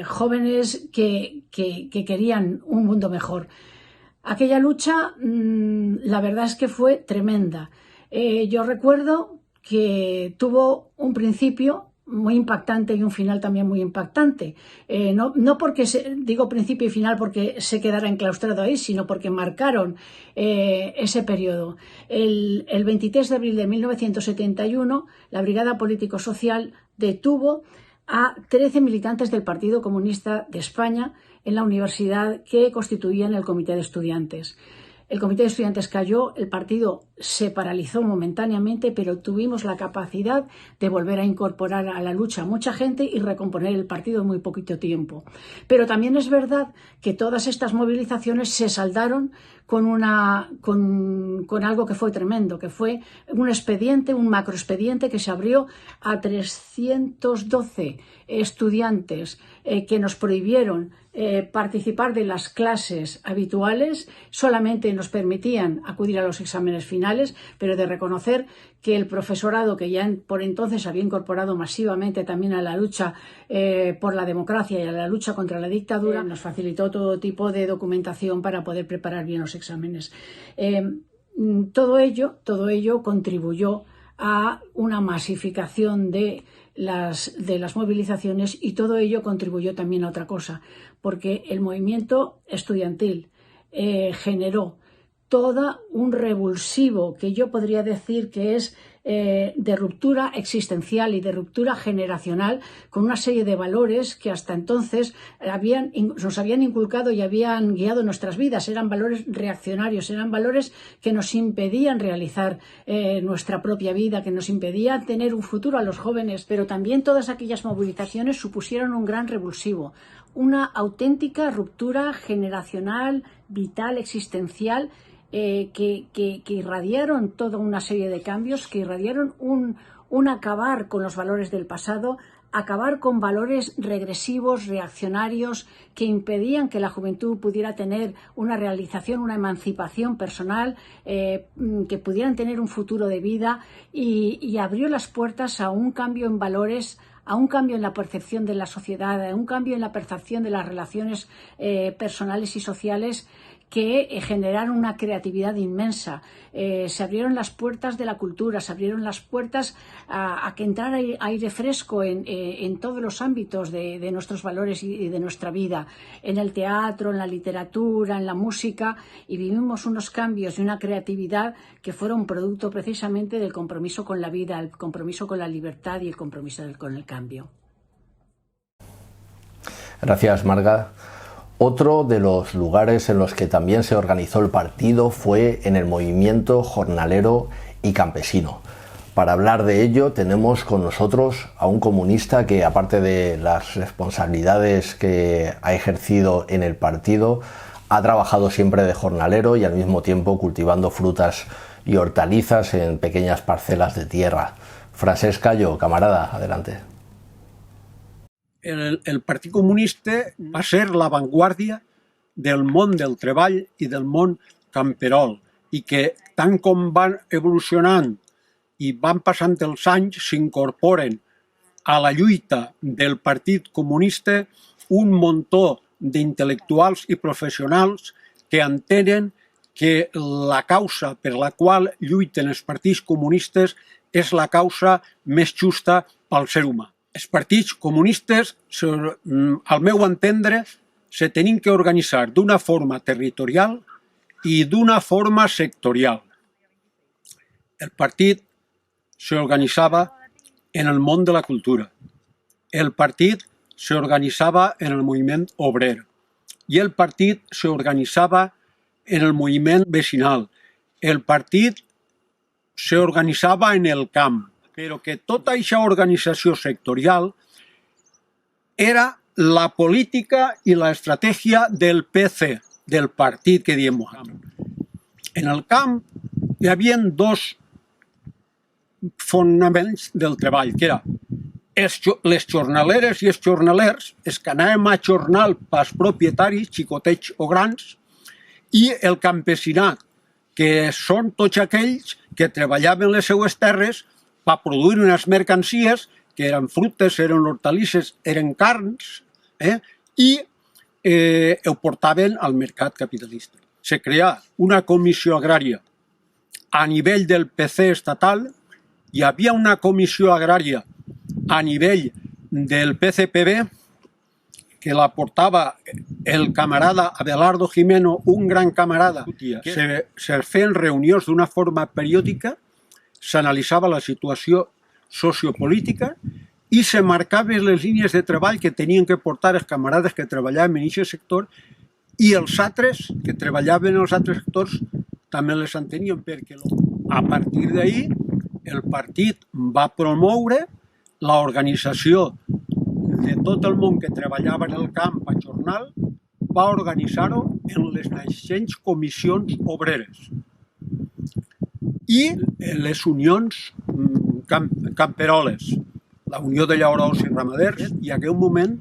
S9: jóvenes que querían un mundo mejor. Aquella lucha, la verdad es que fue tremenda. Yo recuerdo que tuvo un principio muy impactante y un final también muy impactante. No porque digo principio y final porque se quedara enclaustrado ahí, sino porque marcaron ese periodo. El 23 de abril de 1971, la Brigada Político-Social detuvo a 13 militantes del Partido Comunista de España en la universidad que constituían el Comité de Estudiantes. El Comité de Estudiantes cayó, el partido se paralizó momentáneamente, pero tuvimos la capacidad de volver a incorporar a la lucha a mucha gente y recomponer el partido en muy poquito tiempo. Pero también es verdad que todas estas movilizaciones se saldaron con algo que fue tremendo, que fue un expediente, un macroexpediente que se abrió a 312 estudiantes que nos prohibieron participar de las clases habituales, solamente nos permitían acudir a los exámenes finales, pero de reconocer que el profesorado, que ya por entonces había incorporado masivamente también a la lucha por la democracia y a la lucha contra la dictadura, nos facilitó todo tipo de documentación para poder preparar bien los exámenes. Todo ello contribuyó a una masificación de las movilizaciones, y todo ello contribuyó también a otra cosa, porque el movimiento estudiantil generó todo un revulsivo que yo podría decir que es de ruptura existencial y de ruptura generacional, con una serie de valores que hasta entonces nos habían inculcado y habían guiado nuestras vidas. Eran valores reaccionarios, eran valores que nos impedían realizar nuestra propia vida, que nos impedían tener un futuro a los jóvenes, pero también todas aquellas movilizaciones supusieron un gran revulsivo, una auténtica ruptura generacional, vital, existencial, que irradiaron toda una serie de cambios, que irradiaron un acabar con los valores del pasado, acabar con valores regresivos, reaccionarios, que impedían que la juventud pudiera tener una realización, una emancipación personal, que pudieran tener un futuro de vida, y abrió las puertas a un cambio en valores, a un cambio en la percepción de la sociedad, a un cambio en la percepción de las relaciones personales y sociales, que generaron una creatividad inmensa. Se abrieron las puertas de la cultura, se abrieron las puertas a que entrara aire fresco en todos los ámbitos de nuestros valores y de nuestra vida, en el teatro, en la literatura, en la música, y vivimos unos cambios y una creatividad que fueron producto precisamente del compromiso con la vida, el compromiso con la libertad y el compromiso con el cambio.
S1: Gracias, Marga. Otro de los lugares en los que también se organizó el partido fue en el movimiento jornalero y campesino. Para hablar de ello tenemos con nosotros a un comunista que, aparte de las responsabilidades que ha ejercido en el partido, ha trabajado siempre de jornalero y al mismo tiempo cultivando frutas y hortalizas en pequeñas parcelas de tierra. Francesc Callo, camarada, adelante.
S10: El Partit Comunista va ser l'avantguàrdia del món del treball i del món camperol, i que tant com van evolucionant i van passant els anys s'incorporen a la lluita del Partit Comunista un muntó d'intel·lectuals i professionals que entenen que la causa per la qual lluiten els partits comunistes és la causa més justa pel ser humà. Els partits comunistes, al meu entendre, se tenien que organitzar d'una forma territorial i d'una forma sectorial. El partit s'organitzava en el món de la cultura, el partit s'organitzava en el moviment obrer i el partit s'organitzava en el moviment vecinal. El partit s'organitzava en el camp, però que tota aquesta organització sectorial era la política i l'estratègia del PC, del partit que diem nosaltres. En el camp hi havia dos fonaments del treball, que era les jornaleres i els jornalers, els que anàvem a jornal pels propietaris, xicotets o grans, i el campesinat, que són tots aquells que treballaven les seues terres per produir unes mercancies, que eren fruites, eren hortalisses, eren carns, i ho portaven al mercat capitalista. Se creà una comissió agrària a nivell del PC estatal, hi havia una comissió agrària a nivell del PCPB, que la portava el camarada Abelardo Jimeno, un gran camarada. Se feien reunions d'una forma periòdica, s'analitzava la situació sociopolítica i se marcaven les línies de treball que tenien que portar els camarades que treballaven en aquest sector, i els altres que treballaven en els altres sectors també les entenien, perquè a partir d'ahir el partit va promoure l'organització de tot el món que treballava en el camp a jornal, va organitzar-ho en les naixents comissions obreres i les unions camperoles, la Unió de Llauradors i Ramaders. Hi hagué un moment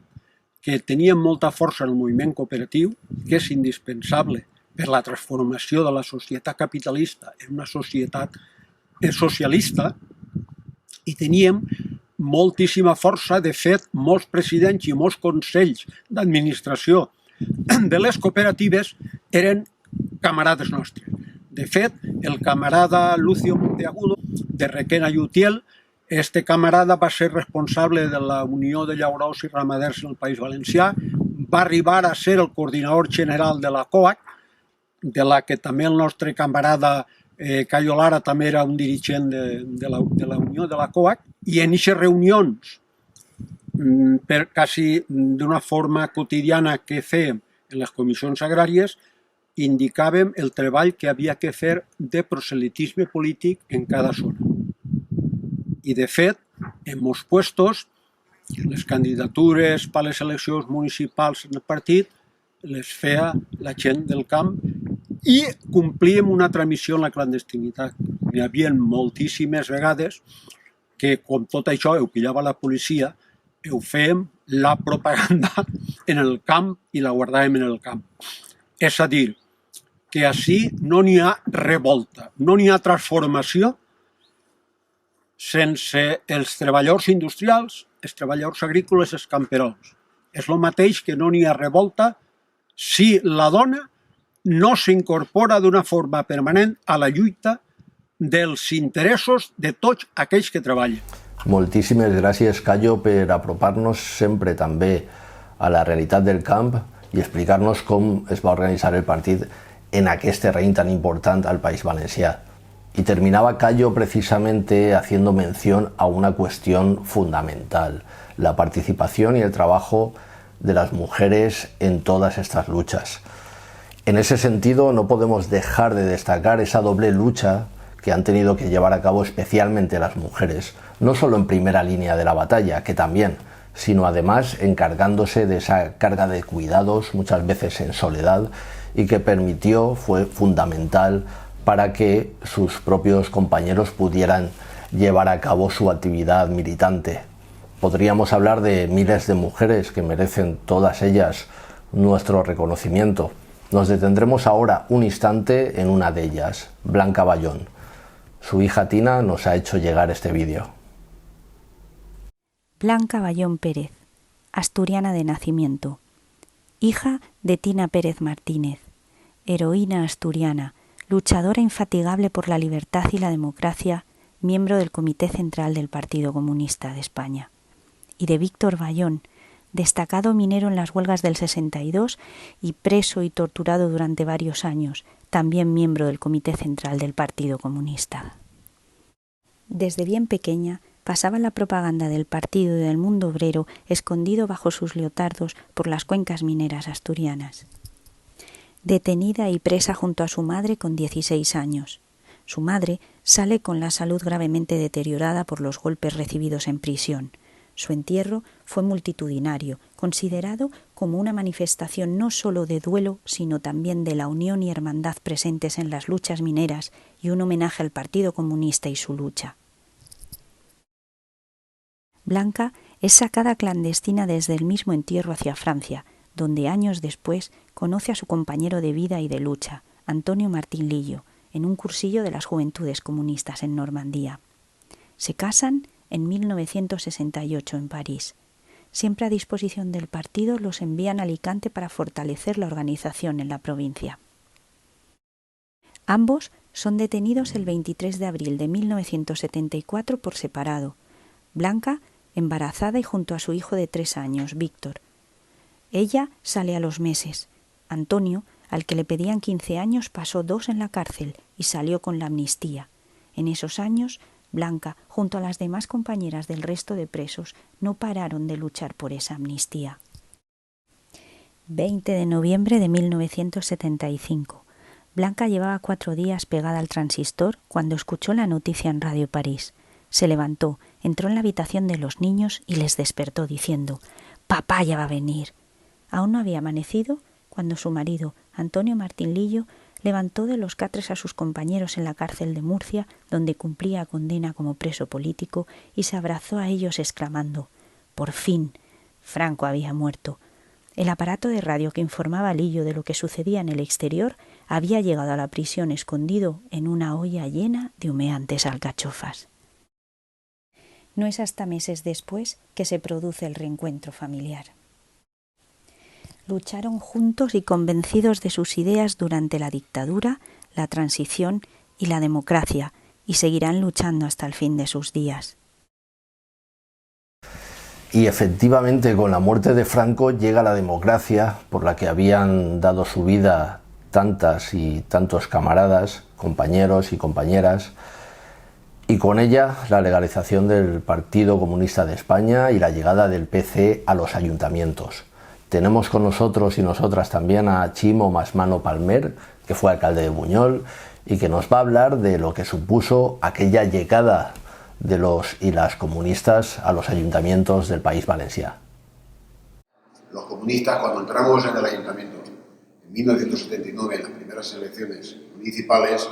S10: que tenien molta força en el moviment cooperatiu, que és indispensable per la transformació de la societat capitalista en una societat socialista, i teníem moltíssima força. De fet, molts presidents i molts consells d'administració de les cooperatives eren camarades nostres. De fet, el camarada Lucio Monteagudo, de Requena i Utiel, este camarada va ser responsable de la Unió de Llauradors i Ramaders en el País Valencià, va arribar a ser el coordinador general de la COAC, de la que també el nostre camarada Cayo Lara també era un dirigent de la Unió de la COAC, i en aquestes reunions, quasi d'una forma quotidiana que fèiem en les comissions agràries, indicàvem el treball que havia que fer de proselitisme polític en cada zona. I de fet, en molts puestos, les candidatures per a les eleccions municipals en el partit les feia la gent del camp i complíem una transmissió en la clandestinitat. Hi havia moltíssimes vegades que, com tot això ho pillava la policia, ho fèiem la propaganda en el camp i la guardàvem en el camp. És a dir, que així no n'hi ha revolta, no n'hi ha transformació sense els treballadors industrials, els treballadors agrícoles i els camperols. És el mateix que no n'hi ha revolta si la dona no s'incorpora d'una forma permanent a la lluita dels interessos de tots aquells que treballen.
S1: Moltíssimes gràcies, Cayo, per apropar-nos sempre també a la realitat del camp i explicar-nos com es va organitzar el partit en aquest terreny tan important al País Valencià. Y terminaba Cayo precisamente haciendo mención a una cuestión fundamental, la participación y el trabajo de las mujeres en todas estas luchas. En ese sentido, no podemos dejar de destacar esa doble lucha que han tenido que llevar a cabo especialmente las mujeres, no solo en primera línea de la batalla, que también, sino además encargándose de esa carga de cuidados, muchas veces en soledad, y que fue fundamental para que sus propios compañeros pudieran llevar a cabo su actividad militante. Podríamos hablar de miles de mujeres que merecen todas ellas nuestro reconocimiento. Nos detendremos ahora un instante en una de ellas, Blanca Bayón. Su hija Tina nos ha hecho llegar este vídeo.
S11: Blanca Bayón Pérez, asturiana de nacimiento, hija de Tina Pérez Martínez, heroína asturiana, luchadora infatigable por la libertad y la democracia, miembro del Comité Central del Partido Comunista de España, y de Víctor Bayón, destacado minero en las huelgas del 62 y preso y torturado durante varios años, también miembro del Comité Central del Partido Comunista. Desde bien pequeña pasaba la propaganda del partido y del mundo obrero escondido bajo sus leotardos por las cuencas mineras asturianas. Detenida y presa junto a su madre con 16 años. Su madre sale con la salud gravemente deteriorada por los golpes recibidos en prisión. Su entierro fue multitudinario, considerado como una manifestación no solo de duelo, sino también de la unión y hermandad presentes en las luchas mineras y un homenaje al Partido Comunista y su lucha. Blanca es sacada clandestina desde el mismo entierro hacia Francia, donde años después conoce a su compañero de vida y de lucha, Antonio Martín Lillo, en un cursillo de las Juventudes Comunistas en Normandía. Se casan en 1968 en París. Siempre a disposición del partido, los envían a Alicante para fortalecer la organización en la provincia. Ambos son detenidos el 23 de abril de 1974 por separado. Blanca, embarazada y junto a su hijo de 3 años, Víctor. Ella sale a los meses. Antonio, al que le pedían 15 años, pasó 2 en la cárcel y salió con la amnistía. En esos años, Blanca, junto a las demás compañeras del resto de presos, no pararon de luchar por esa amnistía. 20 de noviembre de 1975. Blanca llevaba 4 días pegada al transistor cuando escuchó la noticia en Radio París. Se levantó, entró en la habitación de los niños y les despertó diciendo: «¡Papá ya va a venir!». Aún no había amanecido cuando su marido, Antonio Martín Lillo, levantó de los catres a sus compañeros en la cárcel de Murcia, donde cumplía condena como preso político, y se abrazó a ellos exclamando: «Por fin, Franco había muerto». El aparato de radio que informaba a Lillo de lo que sucedía en el exterior había llegado a la prisión escondido en una olla llena de humeantes alcachofas. No es hasta meses después que se produce el reencuentro familiar. Lucharon juntos y convencidos de sus ideas durante la dictadura, la transición y la democracia, y seguirán luchando hasta el fin de sus días.
S1: Y efectivamente, con la muerte de Franco llega la democracia por la que habían dado su vida tantas y tantos camaradas, compañeros y compañeras, y con ella la legalización del Partido Comunista de España y la llegada del PC a los ayuntamientos. Tenemos con nosotros y nosotras también a Chimo Masmano Palmer, que fue alcalde de Buñol y que nos va a hablar de lo que supuso aquella llegada de los y las comunistas a los ayuntamientos del País Valencià.
S12: Los comunistas, cuando entramos en el ayuntamiento en 1979, en las primeras elecciones municipales,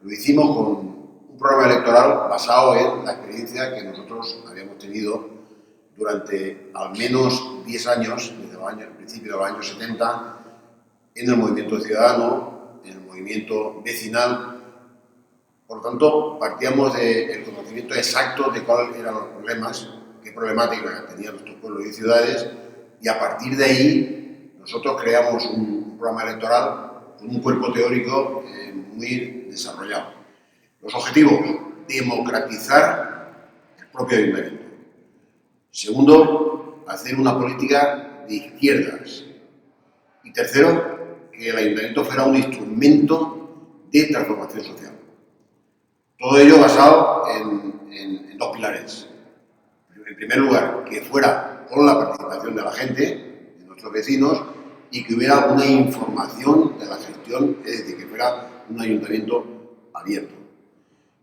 S12: lo hicimos con un programa electoral basado en la experiencia que nosotros habíamos tenido durante al menos 10 años, desde el principio de los años 70, en el movimiento ciudadano, en el movimiento vecinal. Por lo tanto, partíamos del conocimiento exacto de cuáles eran los problemas, qué problemáticas tenían nuestros pueblos y ciudades, y a partir de ahí nosotros creamos un programa electoral con un cuerpo teórico muy desarrollado. Los objetivos: democratizar el propio ayuntamiento. Segundo, hacer una política de izquierdas. Y tercero, que el ayuntamiento fuera un instrumento de transformación social. Todo ello basado en 2 pilares. En primer lugar, que fuera con la participación de la gente, de nuestros vecinos, y que hubiera una información de la gestión, es decir, que fuera un ayuntamiento abierto.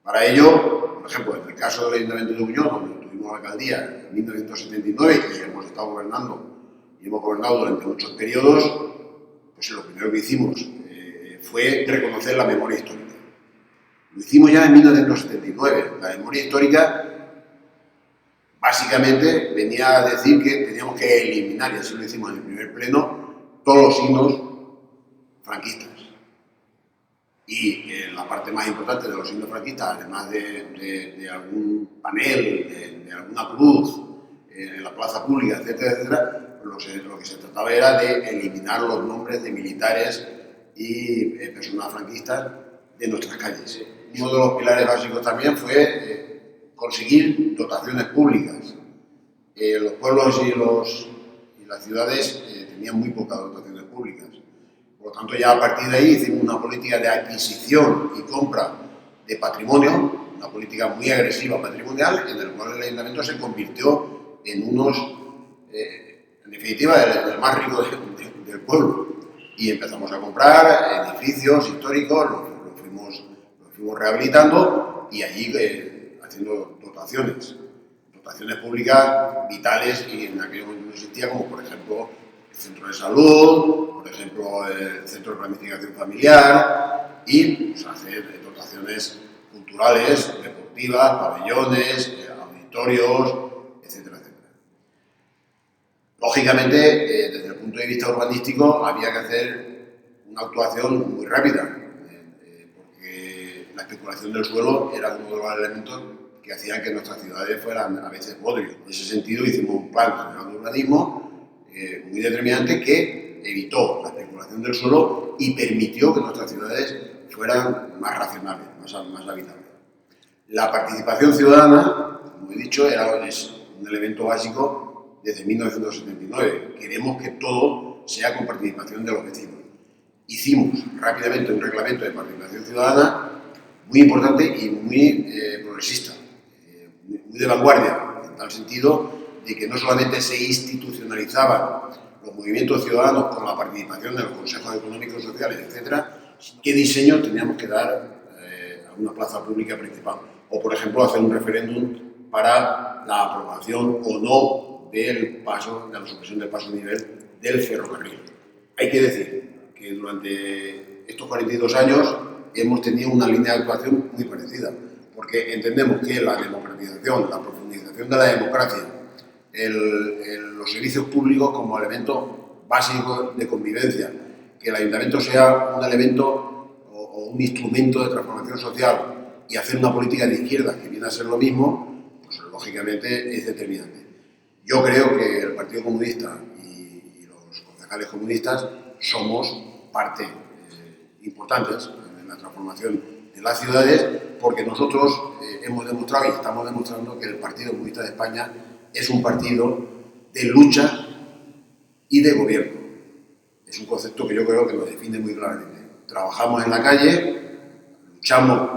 S12: Para ello, por ejemplo, en el caso del Ayuntamiento de Buñol, donde tuvimos la alcaldía en 1979 y hemos estado gobernando y hemos gobernado durante muchos periodos, pues lo primero que hicimos fue reconocer la memoria histórica. Lo hicimos ya en 1979. La memoria histórica básicamente venía a decir que teníamos que eliminar, y así lo hicimos en el primer pleno, todos los signos franquistas. Y la parte más importante de los signos franquistas, además de algún panel, de alguna cruz en la plaza pública, etcétera, etcétera, lo que se trataba era de eliminar los nombres de militares y personas franquistas de nuestras calles. Uno de los pilares básicos también fue conseguir dotaciones públicas. Los pueblos y las ciudades tenían muy pocas dotaciones públicas. Por lo tanto, ya a partir de ahí hicimos una política de adquisición y compra de patrimonio, una política muy agresiva patrimonial, en el cual el ayuntamiento se convirtió en en definitiva, el más rico del pueblo. Y empezamos a comprar edificios históricos, los fuimos rehabilitando y allí haciendo dotaciones dotaciones públicas vitales y en aquel momento no existía, como por ejemplo el centro de salud, por ejemplo el centro de planificación familiar y pues, hacer dotaciones culturales, deportivas, pabellones, auditorios, etcétera, etcétera. Lógicamente, desde el punto de vista urbanístico, había que hacer una actuación muy rápida, porque la especulación del suelo era uno de los elementos que hacían que nuestras ciudades fueran a veces bodrios. En ese sentido, hicimos un plan nacional de urbanismo muy determinante que evitó la especulación del suelo y permitió que nuestras ciudades fueran más racionales, más habitables. La participación ciudadana, como he dicho, es un elemento básico desde 1979. Queremos que todo sea con participación de los vecinos. Hicimos rápidamente un reglamento de participación ciudadana muy importante y muy progresista, muy de vanguardia, en tal sentido de que no solamente se institucionalizaban los movimientos ciudadanos con la participación de los consejos económicos, sociales, etcétera, qué diseño teníamos que dar a una plaza pública principal. O, por ejemplo, hacer un referéndum para la aprobación o no de la supresión del paso a nivel del ferrocarril. Hay que decir que durante estos 42 años hemos tenido una línea de actuación muy parecida, porque entendemos que la democratización, la profundización de la democracia, los servicios públicos como elemento básico de convivencia, que el ayuntamiento sea un elemento o un instrumento de transformación social y hacer una política de izquierda que viene a ser lo mismo, pues lógicamente es determinante. Yo creo que el Partido Comunista y los concejales comunistas somos parte importantes en la transformación de las ciudades, porque nosotros hemos demostrado y estamos demostrando que el Partido Comunista de España es un partido de lucha y de gobierno. Es un concepto que yo creo que lo define muy claramente. Trabajamos en la calle, luchamos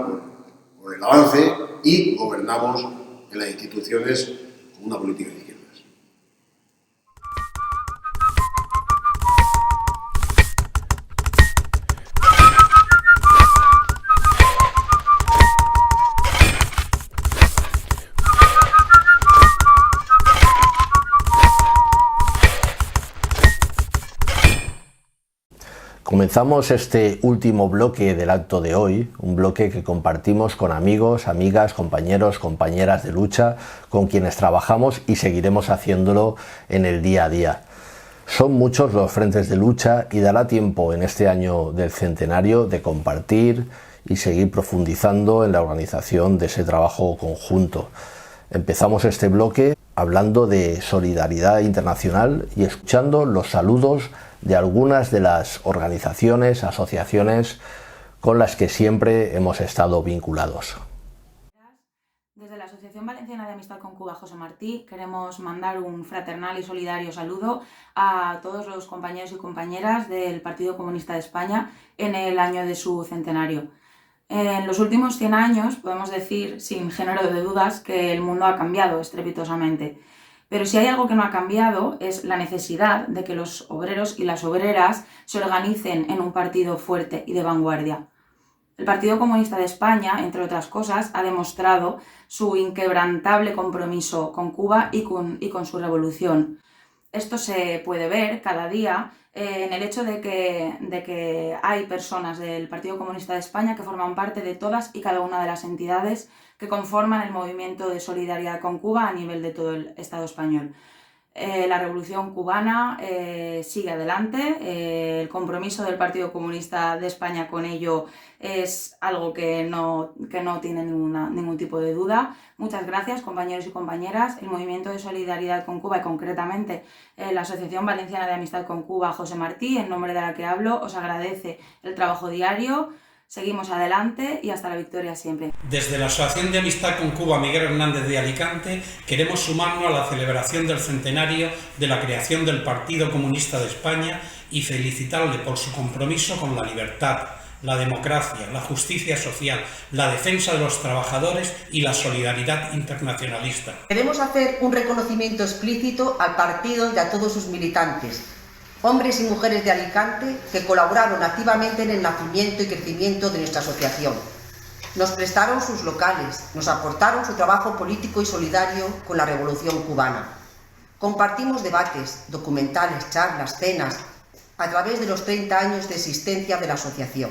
S12: por el avance y gobernamos en las instituciones con una política de izquierdas.
S1: Comenzamos este último bloque del acto de hoy, un bloque que compartimos con amigos, amigas, compañeros, compañeras de lucha, con quienes trabajamos y seguiremos haciéndolo en el día a día. Son muchos los frentes de lucha y dará tiempo en este año del centenario de compartir y seguir profundizando en la organización de ese trabajo conjunto. Empezamos este bloque hablando de solidaridad internacional y escuchando los saludos de algunas de las organizaciones, asociaciones con las que siempre hemos estado vinculados.
S13: Desde la Asociación Valenciana de Amistad con Cuba José Martí queremos mandar un fraternal y solidario saludo a todos los compañeros y compañeras del Partido Comunista de España en el año de su centenario. En los últimos 100 años podemos decir sin género de dudas que el mundo ha cambiado estrepitosamente. Pero si hay algo que no ha cambiado es la necesidad de que los obreros y las obreras se organicen en un partido fuerte y de vanguardia. El Partido Comunista de España, entre otras cosas, ha demostrado su inquebrantable compromiso con Cuba y con su revolución. Esto se puede ver cada día en el hecho de que hay personas del Partido Comunista de España que forman parte de todas y cada una de las entidades que conforman el movimiento de solidaridad con Cuba a nivel de todo el Estado español. La revolución cubana sigue adelante, el compromiso del Partido Comunista de España con ello es algo que no tiene ningún tipo de duda. Muchas gracias, compañeros y compañeras. El movimiento de solidaridad con Cuba y concretamente la Asociación Valenciana de Amistad con Cuba José Martí, en nombre de la que hablo, os agradece el trabajo diario. Seguimos adelante y hasta la victoria siempre.
S14: Desde la Asociación de Amistad con Cuba Miguel Hernández de Alicante queremos sumarnos a la celebración del centenario de la creación del Partido Comunista de España y felicitarle por su compromiso con la libertad, la democracia, la justicia social, la defensa de los trabajadores y la solidaridad internacionalista.
S15: Queremos hacer un reconocimiento explícito al partido y a todos sus militantes, hombres y mujeres de Alicante que colaboraron activamente en el nacimiento y crecimiento de nuestra asociación. Nos prestaron sus locales, nos aportaron su trabajo político y solidario con la Revolución cubana. Compartimos debates, documentales, charlas, cenas, a través de los 30 años de existencia de la asociación.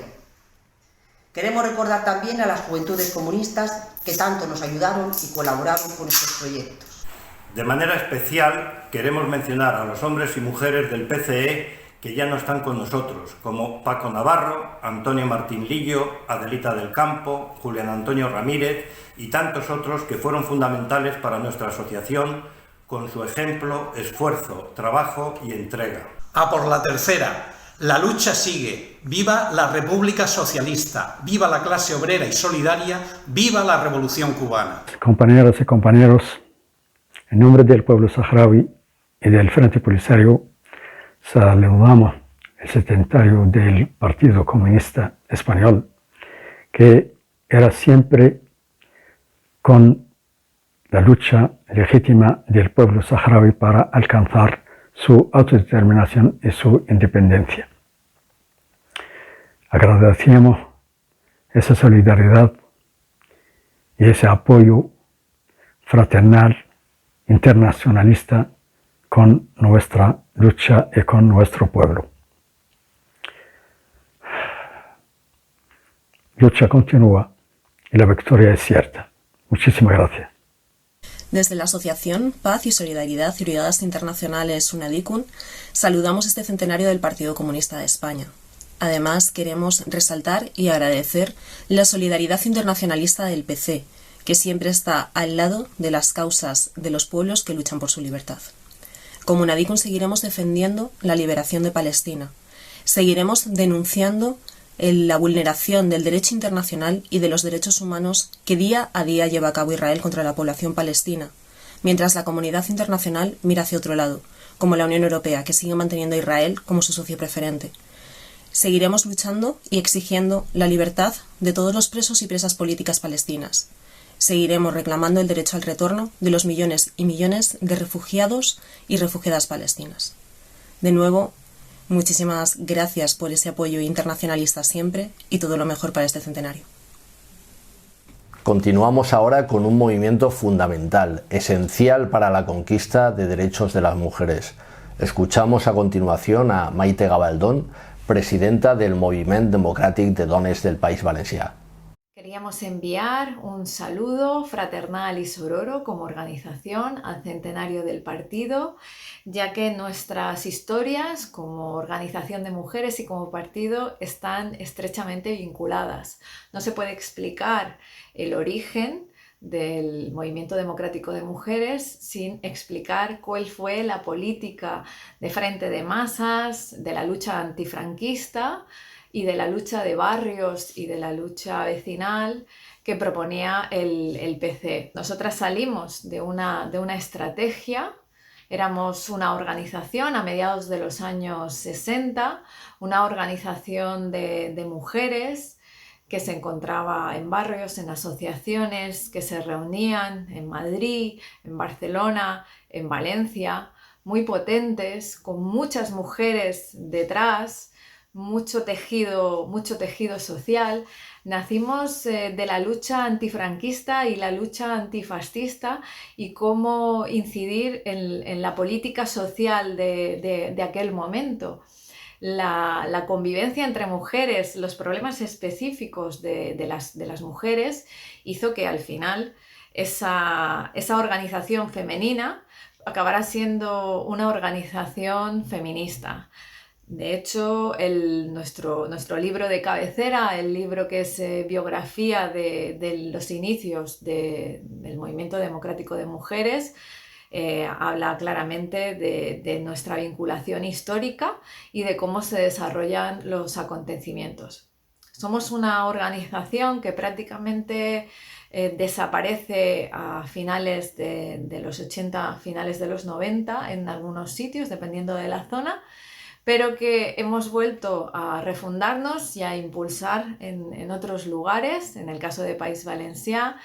S15: Queremos recordar también a las juventudes comunistas que tanto nos ayudaron y colaboraron con estos proyectos.
S16: De manera especial queremos mencionar a los hombres y mujeres del PCE que ya no están con nosotros, como Paco Navarro, Antonio Martín Lillo, Adelita del Campo, Julián Antonio Ramírez y tantos otros que fueron fundamentales para nuestra asociación con su ejemplo, esfuerzo, trabajo y entrega.
S14: A por la tercera. La lucha sigue. ¡Viva la República Socialista! ¡Viva la clase obrera y solidaria! ¡Viva la Revolución Cubana!
S17: Compañeras y compañeros, en nombre del pueblo saharaui y del Frente Polisario, saludamos el centenario del Partido Comunista Español, que era siempre con la lucha legítima del pueblo saharaui para alcanzar su autodeterminación y su independencia. Agradecemos esa solidaridad y ese apoyo fraternal, internacionalista con nuestra lucha y con nuestro pueblo. Lucha continúa y la victoria es cierta. Muchísimas gracias.
S18: Desde la Asociación Paz y Solidaridad y Brigadas Internacionales UNADICUN saludamos este centenario del Partido Comunista de España. Además, queremos resaltar y agradecer la solidaridad internacionalista del PC, que siempre está al lado de las causas de los pueblos que luchan por su libertad. Como UNADICUN seguiremos defendiendo la liberación de Palestina. Seguiremos denunciando la vulneración del derecho internacional y de los derechos humanos que día a día lleva a cabo Israel contra la población palestina, mientras la comunidad internacional mira hacia otro lado, como la Unión Europea, que sigue manteniendo a Israel como su socio preferente. Seguiremos luchando y exigiendo la libertad de todos los presos y presas políticas palestinas. Seguiremos reclamando el derecho al retorno de los millones y millones de refugiados y refugiadas palestinas. De nuevo, muchísimas gracias por ese apoyo internacionalista siempre y todo lo mejor para este centenario.
S1: Continuamos ahora con un movimiento fundamental, esencial para la conquista de derechos de las mujeres. Escuchamos a continuación a Maite Gabaldón, presidenta del Moviment Democràtic de Dones del País Valencià.
S19: Queríamos enviar un saludo fraternal y sororo como organización al centenario del partido, ya que nuestras historias como organización de mujeres y como partido están estrechamente vinculadas. No se puede explicar el origen del Movimiento Democrático de Mujeres sin explicar cuál fue la política de frente de masas, de la lucha antifranquista y de la lucha de barrios y de la lucha vecinal que proponía el PC. Nosotras salimos de una estrategia, éramos una organización a mediados de los años 60, una organización de mujeres que se encontraba en barrios, en asociaciones que se reunían en Madrid, en Barcelona, en Valencia, muy potentes, con muchas mujeres detrás, mucho tejido social. Nacimos de la lucha antifranquista y la lucha antifascista y cómo incidir en la política social de aquel momento. La convivencia entre mujeres, los problemas específicos de las mujeres hizo que al final esa organización femenina acabara siendo una organización feminista. De hecho, nuestro libro de cabecera, el libro que es biografía de los inicios del Movimiento Democrático de Mujeres, habla claramente de nuestra vinculación histórica y de cómo se desarrollan los acontecimientos. Somos una organización que prácticamente desaparece a finales de los 80, finales de los 90 en algunos sitios, dependiendo de la zona, pero que hemos vuelto a refundarnos y a impulsar en otros lugares. En el caso de País Valencià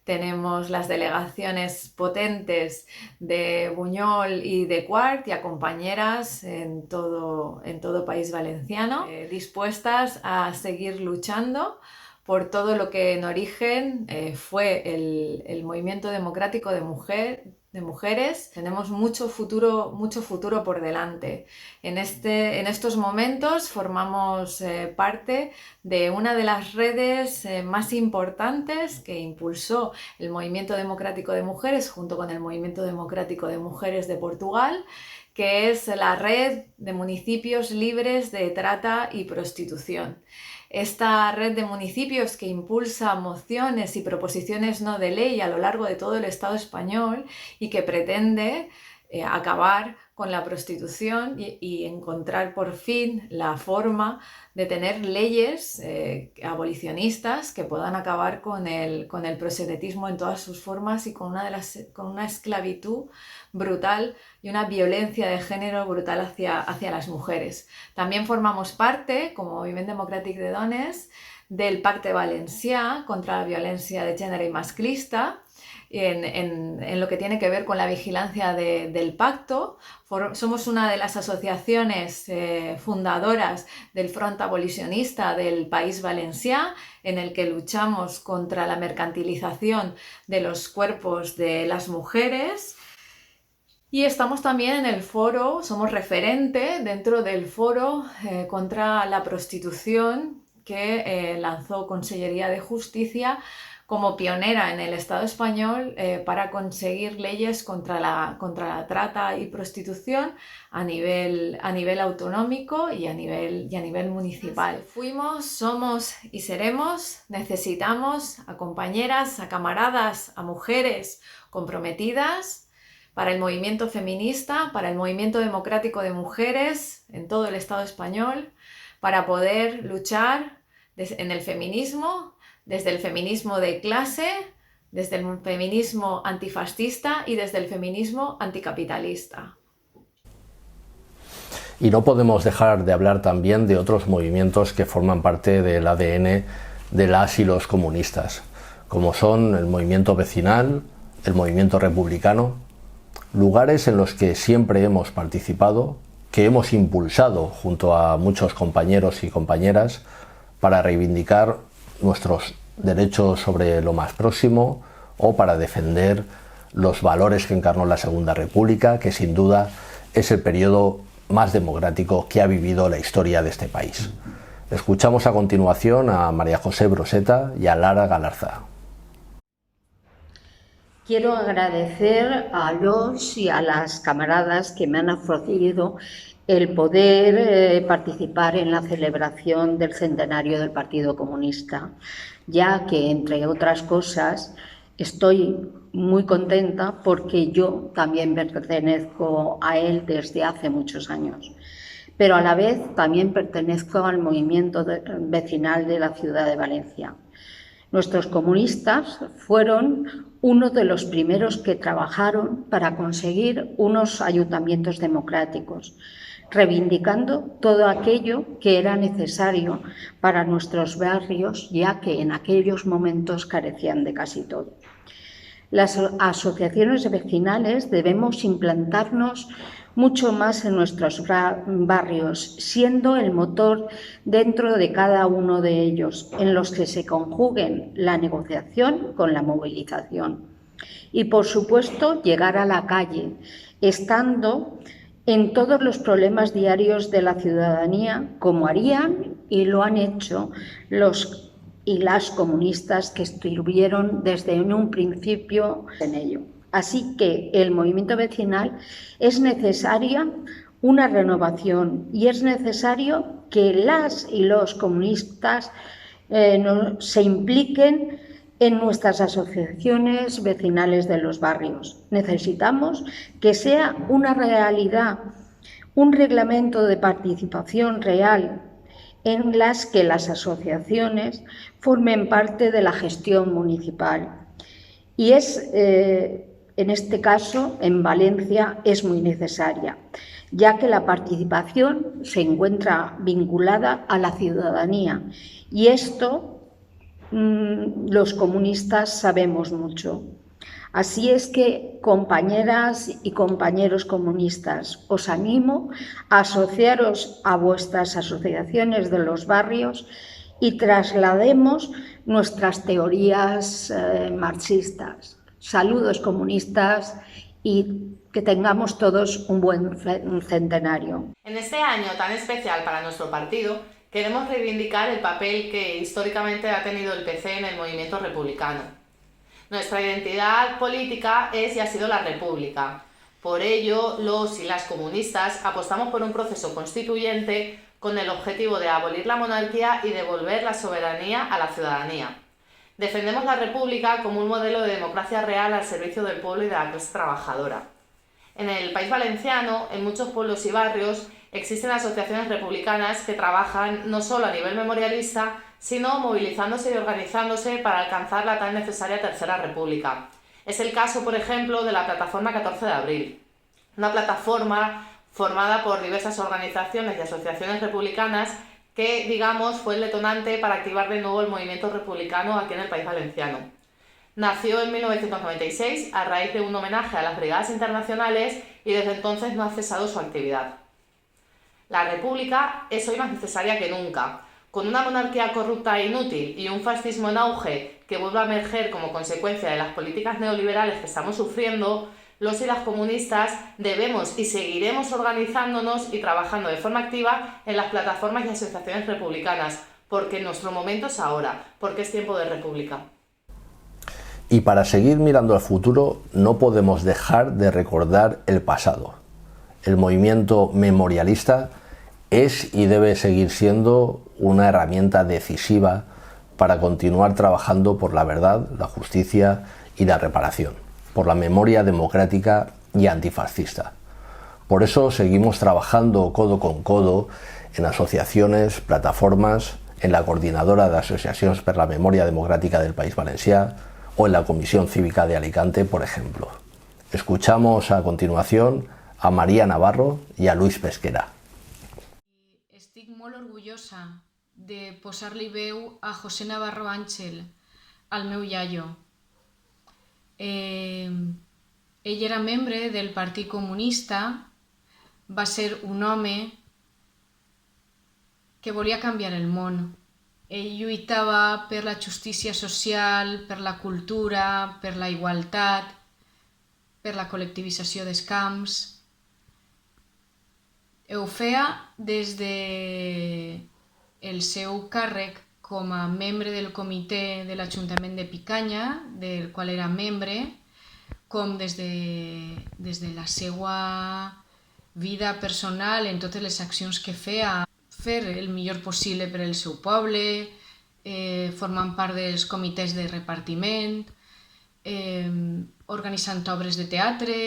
S19: tenemos las delegaciones potentes de Buñol y de Quart y a compañeras en todo País Valenciano, dispuestas a seguir luchando por todo lo que en origen fue el movimiento democrático de mujeres. Tenemos mucho futuro por delante. En estos momentos formamos parte de una de las redes más importantes que impulsó el movimiento democrático de mujeres junto con el movimiento democrático de mujeres de Portugal, que es la red de municipios libres de trata y prostitución. Esta red de municipios que impulsa mociones y proposiciones no de ley a lo largo de todo el Estado español y que pretende acabar con la prostitución y encontrar por fin la forma de tener leyes abolicionistas que puedan acabar con el proxenetismo en todas sus formas y con una esclavitud brutal y una violencia de género brutal hacia las mujeres. También formamos parte, como Moviment Democràtic de Dones, del Pacte Valencià contra la violencia de género y masclista, en lo que tiene que ver con la vigilancia del pacto. Somos una de las asociaciones fundadoras del Front Abolicionista del País Valencià, en el que luchamos contra la mercantilización de los cuerpos de las mujeres. Y estamos también en el foro, somos referente dentro del foro contra la prostitución que lanzó Consellería de Justicia como pionera en el Estado español para conseguir leyes contra la trata y prostitución a nivel autonómico y a nivel municipal. Fuimos, somos y seremos, necesitamos a compañeras, a camaradas, a mujeres comprometidas para el movimiento feminista, para el movimiento democrático de mujeres en todo el Estado español, para poder luchar en el feminismo, desde el feminismo de clase, desde el feminismo antifascista y desde el feminismo anticapitalista.
S1: Y no podemos dejar de hablar también de otros movimientos que forman parte del ADN de las y los comunistas, como son el movimiento vecinal, el movimiento republicano, lugares en los que siempre hemos participado, que hemos impulsado junto a muchos compañeros y compañeras para reivindicar nuestros derechos sobre lo más próximo o para defender los valores que encarnó la Segunda República, que sin duda es el periodo más democrático que ha vivido la historia de este país. Escuchamos a continuación a María José Broseta y a Lara Galarza.
S20: Quiero agradecer a los y a las camaradas que me han ofrecido el poder participar en la celebración del centenario del Partido Comunista, ya que, entre otras cosas, estoy muy contenta porque yo también pertenezco a él desde hace muchos años, pero a la vez también pertenezco al movimiento vecinal de la ciudad de Valencia. Nuestros comunistas fueron uno de los primeros que trabajaron para conseguir unos ayuntamientos democráticos, reivindicando todo aquello que era necesario para nuestros barrios, ya que en aquellos momentos carecían de casi todo. Las asociaciones vecinales debemos implantarnos mucho más en nuestros barrios, siendo el motor dentro de cada uno de ellos, en los que se conjuguen la negociación con la movilización. Y, por supuesto, llegar a la calle, estando en todos los problemas diarios de la ciudadanía, como harían y lo han hecho los y las comunistas que estuvieron desde un principio en ello. Así que el movimiento vecinal es necesaria una renovación y es necesario que las y los comunistas se impliquen en nuestras asociaciones vecinales de los barrios. Necesitamos que sea una realidad, un reglamento de participación real en las que las asociaciones formen parte de la gestión municipal. Y en este caso, en Valencia, es muy necesaria, ya que la participación se encuentra vinculada a la ciudadanía. Y esto los comunistas sabemos mucho. Así es que, compañeras y compañeros comunistas, os animo a asociaros a vuestras asociaciones de los barrios y traslademos nuestras teorías marxistas. Saludos comunistas y que tengamos todos un buen centenario.
S21: En este año tan especial para nuestro partido, queremos reivindicar el papel que históricamente ha tenido el PC en el movimiento republicano. Nuestra identidad política es y ha sido la República. Por ello, los y las comunistas apostamos por un proceso constituyente con el objetivo de abolir la monarquía y devolver la soberanía a la ciudadanía. Defendemos la República como un modelo de democracia real al servicio del pueblo y de la clase trabajadora. En el País Valenciano, en muchos pueblos y barrios, existen asociaciones republicanas que trabajan no solo a nivel memorialista, sino movilizándose y organizándose para alcanzar la tan necesaria Tercera República. Es el caso, por ejemplo, de la plataforma 14 de abril, una plataforma formada por diversas organizaciones y asociaciones republicanas que, digamos, fue el detonante para activar de nuevo el movimiento republicano aquí en el País Valenciano. Nació en 1996 a raíz de un homenaje a las brigadas internacionales y desde entonces no ha cesado su actividad. La República es hoy más necesaria que nunca. Con una monarquía corrupta e inútil y un fascismo en auge que vuelve a emerger como consecuencia de las políticas neoliberales que estamos sufriendo, los y las comunistas debemos y seguiremos organizándonos y trabajando de forma activa en las plataformas y asociaciones republicanas, porque nuestro momento es ahora, porque es tiempo de república.
S1: Y para seguir mirando al futuro, no podemos dejar de recordar el pasado. El movimiento memorialista es y debe seguir siendo una herramienta decisiva para continuar trabajando por la verdad, la justicia y la reparación, por la memoria democrática y antifascista. Por eso seguimos trabajando codo con codo en asociaciones, plataformas, en la Coordinadora de Asociacions per la Memòria Democràtica del País Valencià o en la Comisión Cívica de Alicante, por ejemplo. Escuchamos a continuación a María Navarro i a Luis Pesquera.
S22: Estic molt orgullosa de posar-li veu a José Navarro Ángel, al meu iaio. Ell era membre del Partit Comunista, va ser un home que volia canviar el món. Ell lluitava per la justícia social, per la cultura, per la igualtat, per la col·lectivització dels camps. Ho feia des del seu càrrec com a membre del comitè de l'Ajuntament de Picanya, del qual era membre, com des de la seva vida personal en totes les accions que feia, fer el millor possible per al seu poble, formant part dels comitès de repartiment, organitzant obres de teatre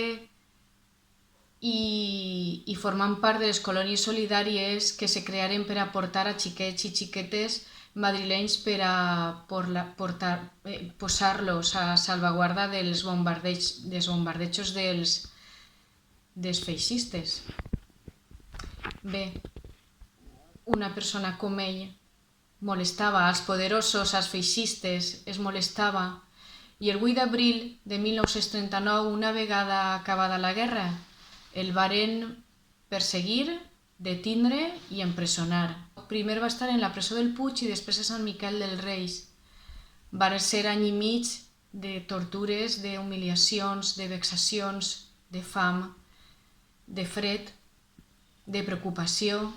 S22: i formant part de les colònies solidàries que se crearen per a portar a xiquets i xiquetes madrilenys per a posar-los a salvaguarda dels bombardejos dels feixistes. Bé, una persona com ell molestava als poderosos, als feixistes, es molestava. I el 8 d'abril de 1939, una vegada acabada la guerra, el varen perseguir, detindre i empresonar. Primer va estar en la presó del Puig i després a Sant Miquel dels Reis. Va ser any i mig de tortures, d'humiliacions, de vexacions, de fam, de fred, de preocupació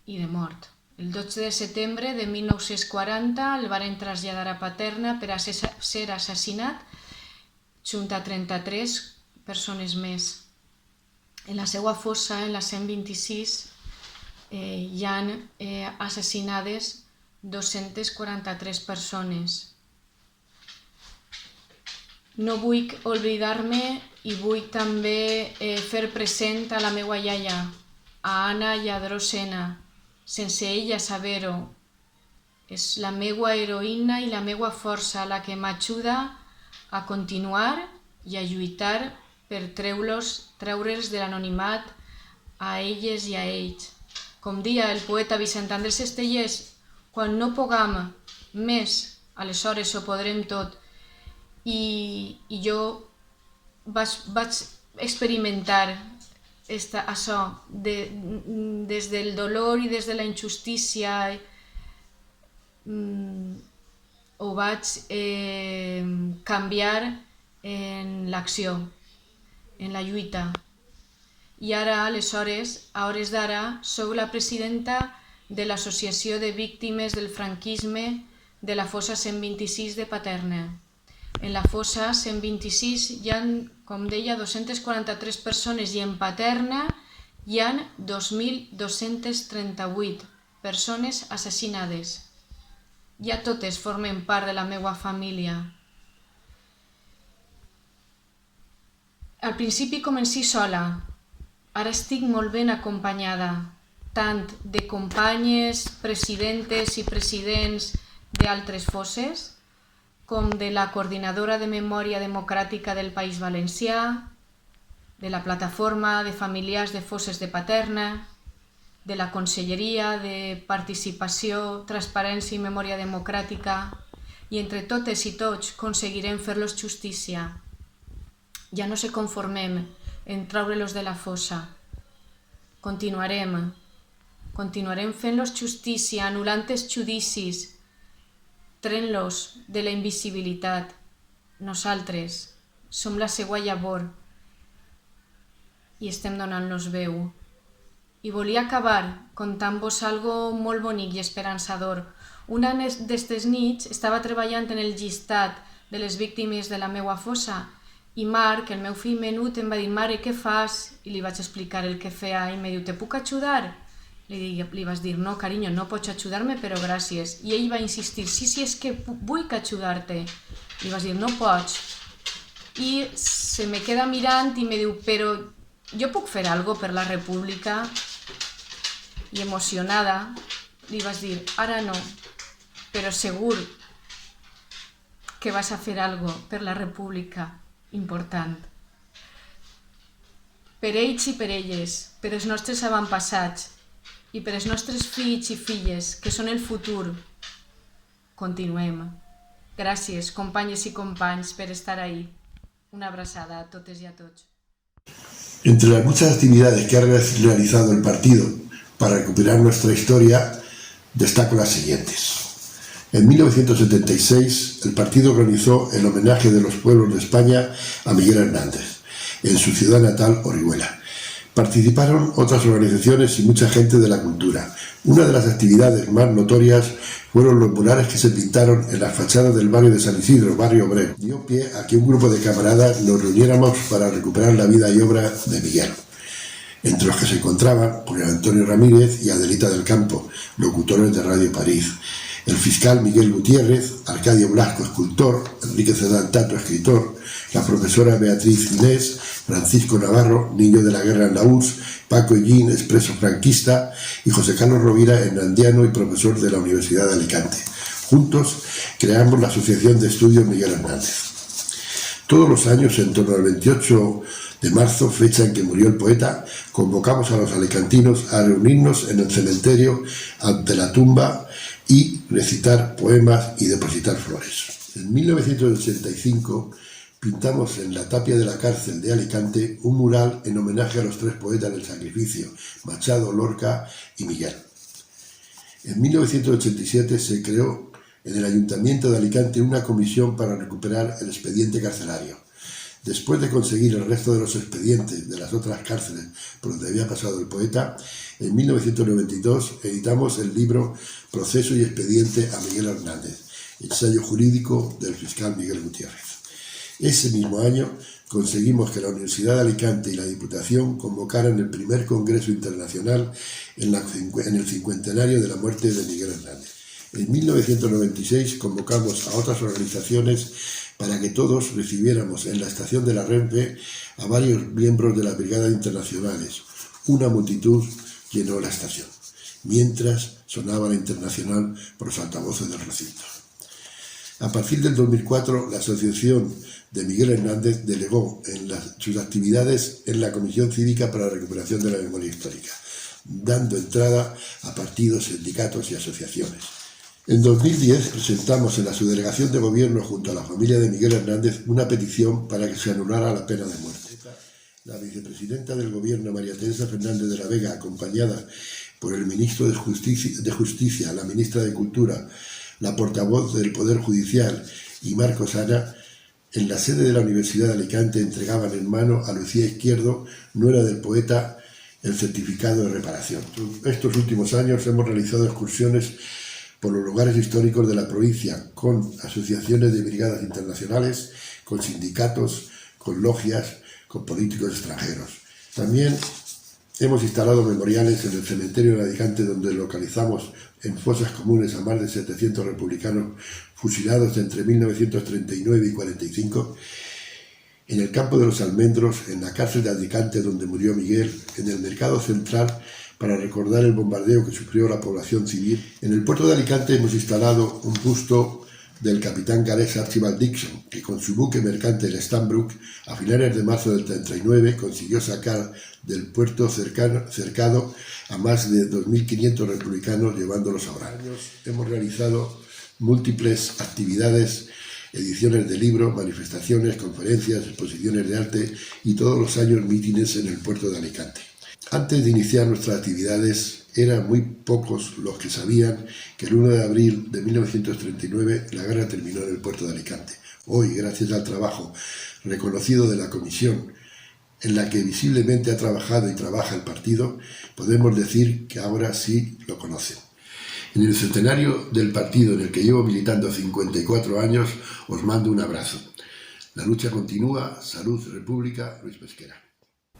S22: i de mort. El 12 de setembre de 1940 el varen traslladar a Paterna per a ser assassinat junt a 33 persones més. En la seva fossa, en la 126, hi han assassinades 243 persones. No vull oblidar-me i vull també fer present a la meva iaia, a Anna Lladró-Sena. Sense ella saber-ho. És la meva heroïna i la meva força la que m'ajuda a continuar i a lluitar per treure'ls de l'anonimat a elles i a ells. Com dia el poeta Vicent Andrés Estellés, quan no puguem més, aleshores ho podrem tot. I jo vaig experimentar això des del dolor i des de la injustícia ho vaig canviar en l'acció, en la lluita. I ara, aleshores, a hores d'ara, sóc la presidenta de l'Associació de Víctimes del Franquisme de la fossa 126 de Paterna. En la fossa 126 hi ha, com deia, 243 persones i en Paterna hi ha 2.238 persones assassinades. Ja totes formen part de la meva família. Al principi comenci sola, ara estic molt ben acompanyada, tant de companyes, presidentes i presidents d'altres fosses, com de la Coordinadora de Memòria Democràtica del País Valencià, de la Plataforma de Familiars de Fosses de Paterna, de la Conselleria de Participació, Transparència i Memòria Democràtica, i entre totes i tots aconseguirem fer-los justícia. Ja no se conformem en treure-los de la fossa. Continuarem fent-los justícia, anul·lant els judicis, traient-los de la invisibilitat. Nosaltres som la seva llavor i estem donant-los veu. I volia acabar contant-vos algo molt bonic i esperançador. Una d'estes nits estava treballant en el llistat de les víctimes de la meva fossa i Marc, el meu fill menut, em va dir: «Mare, què fas?» I li vaig explicar el que feia i em diu: «Te puc ajudar?» Li vaig dir: «No, carinyo, no pots ajudar-me, però gràcies». I ell va insistir: «Sí, és que vull ajudar-te». Li vaig dir: «No pots». I se me queda mirant i me diu: «Però jo puc fer alguna cosa per la república?» I emocionada li vaig dir: «Ara no, però segur que vas a fer alguna cosa per la república important. Per ells i per elles, per els nostres avantpassats i per els nostres fills i filles, que són el futur. Continuem. Gràcies, companyes i companys, per estar ahí. Una abraçada a totes i a tots».
S2: Entre las muchas actividades que ha realizado el partido para recuperar nuestra historia, destaco las siguientes. En 1976, el partido organizó el homenaje de los pueblos de España a Miguel Hernández, en su ciudad natal, Orihuela. Participaron otras organizaciones y mucha gente de la cultura. Una de las actividades más notorias fueron los murales que se pintaron en las fachadas del barrio de San Isidro, barrio obrero. Dio pie a que un grupo de camaradas nos reuniéramos para recuperar la vida y obra de Miguel, entre los que se encontraban Julián Antonio Ramírez y Adelita del Campo, locutores de Radio París, el fiscal Miguel Gutiérrez, Arcadio Blasco, escultor, Enrique Cedán Tato, escritor, la profesora Beatriz Inés, Francisco Navarro, niño de la guerra en la URSS, Paco Ellín, expreso franquista, y José Carlos Rovira, hernandiano y profesor de la Universidad de Alicante. Juntos creamos la Asociación de Estudios Miguel Hernández. Todos los años, en torno al 28 de marzo, fecha en que murió el poeta, convocamos a los alicantinos a reunirnos en el cementerio ante la tumba y recitar poemas y depositar flores. En 1985 pintamos en la tapia de la cárcel de Alicante un mural en homenaje a los tres poetas del sacrificio, Machado, Lorca y Miguel. En 1987 se creó en el Ayuntamiento de Alicante una comisión para recuperar el expediente carcelario. Después de conseguir el resto de los expedientes de las otras cárceles por donde había pasado el poeta, en 1992 editamos el libro Proceso y expediente a Miguel Hernández, ensayo jurídico del fiscal Miguel Gutiérrez. Ese mismo año conseguimos que la Universidad de Alicante y la Diputación convocaran el primer Congreso Internacional en el cincuentenario de la muerte de Miguel Hernández. En 1996 convocamos a otras organizaciones para que todos recibiéramos en la estación de la Renfe a varios miembros de las brigadas internacionales. Una multitud llenó la estación, mientras sonaba la internacional por los altavoces del recinto. A partir del 2004, la Asociación de Miguel Hernández delegó sus actividades en la Comisión Cívica para la Recuperación de la Memoria Histórica, dando entrada a partidos, sindicatos y asociaciones. En 2010 presentamos en la subdelegación de gobierno junto a la familia de Miguel Hernández una petición para que se anulara la pena de muerte. La vicepresidenta del gobierno, María Teresa Fernández de la Vega, acompañada por el ministro de Justicia, la ministra de Cultura, la portavoz del Poder Judicial y Marcos Ana, en la sede de la Universidad de Alicante entregaban en mano a Lucía Izquierdo, nuera del poeta, el certificado de reparación. Estos últimos años hemos realizado excursiones por los lugares históricos de la provincia, con asociaciones de brigadas internacionales, con sindicatos, con logias, con políticos extranjeros. También hemos instalado memoriales en el cementerio de Alicante, donde localizamos en fosas comunes a más de 700 republicanos fusilados entre 1939 y 45, en el campo de los Almendros, en la cárcel de Alicante donde murió Miguel, en el mercado central para recordar el bombardeo que sufrió la población civil. En el puerto de Alicante hemos instalado un busto del capitán galés Archibald Dixon, que con su buque mercante el Stanbrook, a finales de marzo del 39, consiguió sacar del puerto cercado a más de 2.500 republicanos, llevándolos a Orán. Hemos realizado múltiples actividades, ediciones de libros, manifestaciones, conferencias, exposiciones de arte y todos los años mítines en el puerto de Alicante. Antes de iniciar nuestras actividades, eran muy pocos los que sabían que el 1 de abril de 1939 la guerra terminó en el puerto de Alicante. Hoy, gracias al trabajo reconocido de la comisión en la que visiblemente ha trabajado y trabaja el partido, podemos decir que ahora sí lo conocen. En el centenario del partido en el que llevo militando 54 años, os mando un abrazo. La lucha continúa. Salud, República. Luis Pesquera.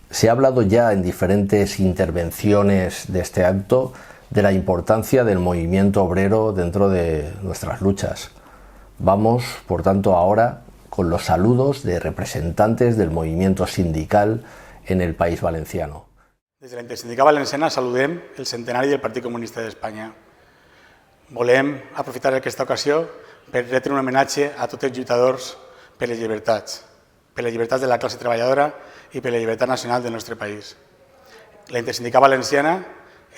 S1: Se ha hablado ya en diferentes intervenciones de este acto de la importancia del movimiento obrero dentro de nuestras luchas. Vamos, por tanto, ahora con los saludos de representantes del movimiento sindical en el País Valenciano.
S3: Des de la Intersindical Valenciana saludem el centenari del Partit Comunista d'Espanya. Volem aprofitar aquesta ocasió per retre un homenatge a tots els lluitadors per les llibertats de la classe treballadora i per la llibertat nacional del nostre país. La Intersindical Valenciana,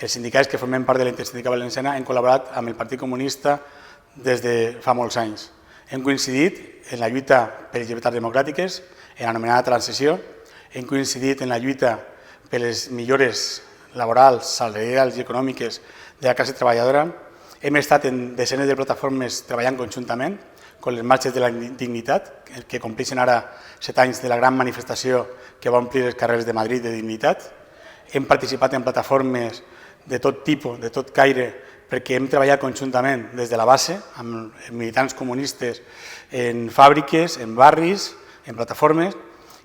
S3: els sindicats que formem part de la Intersindical Valenciana, hem col·laborat amb el Partit Comunista des de fa molts anys. Hem coincidit en la lluita per les llibertats democràtiques, en l'anomenada transició, hem coincidit en la lluita per les millores laborals, salarials i econòmiques de la classe treballadora. Hem estat en desenes de plataformes treballant conjuntament, com les marxes de la dignitat, que compleixen ara 7 anys de la gran manifestació que va omplir els carrers de Madrid de dignitat. Hem participat en plataformes de tot tipus, de tot caire, perquè hem treballat conjuntament des de la base, amb militants comunistes en fàbriques, en barris, en plataformes,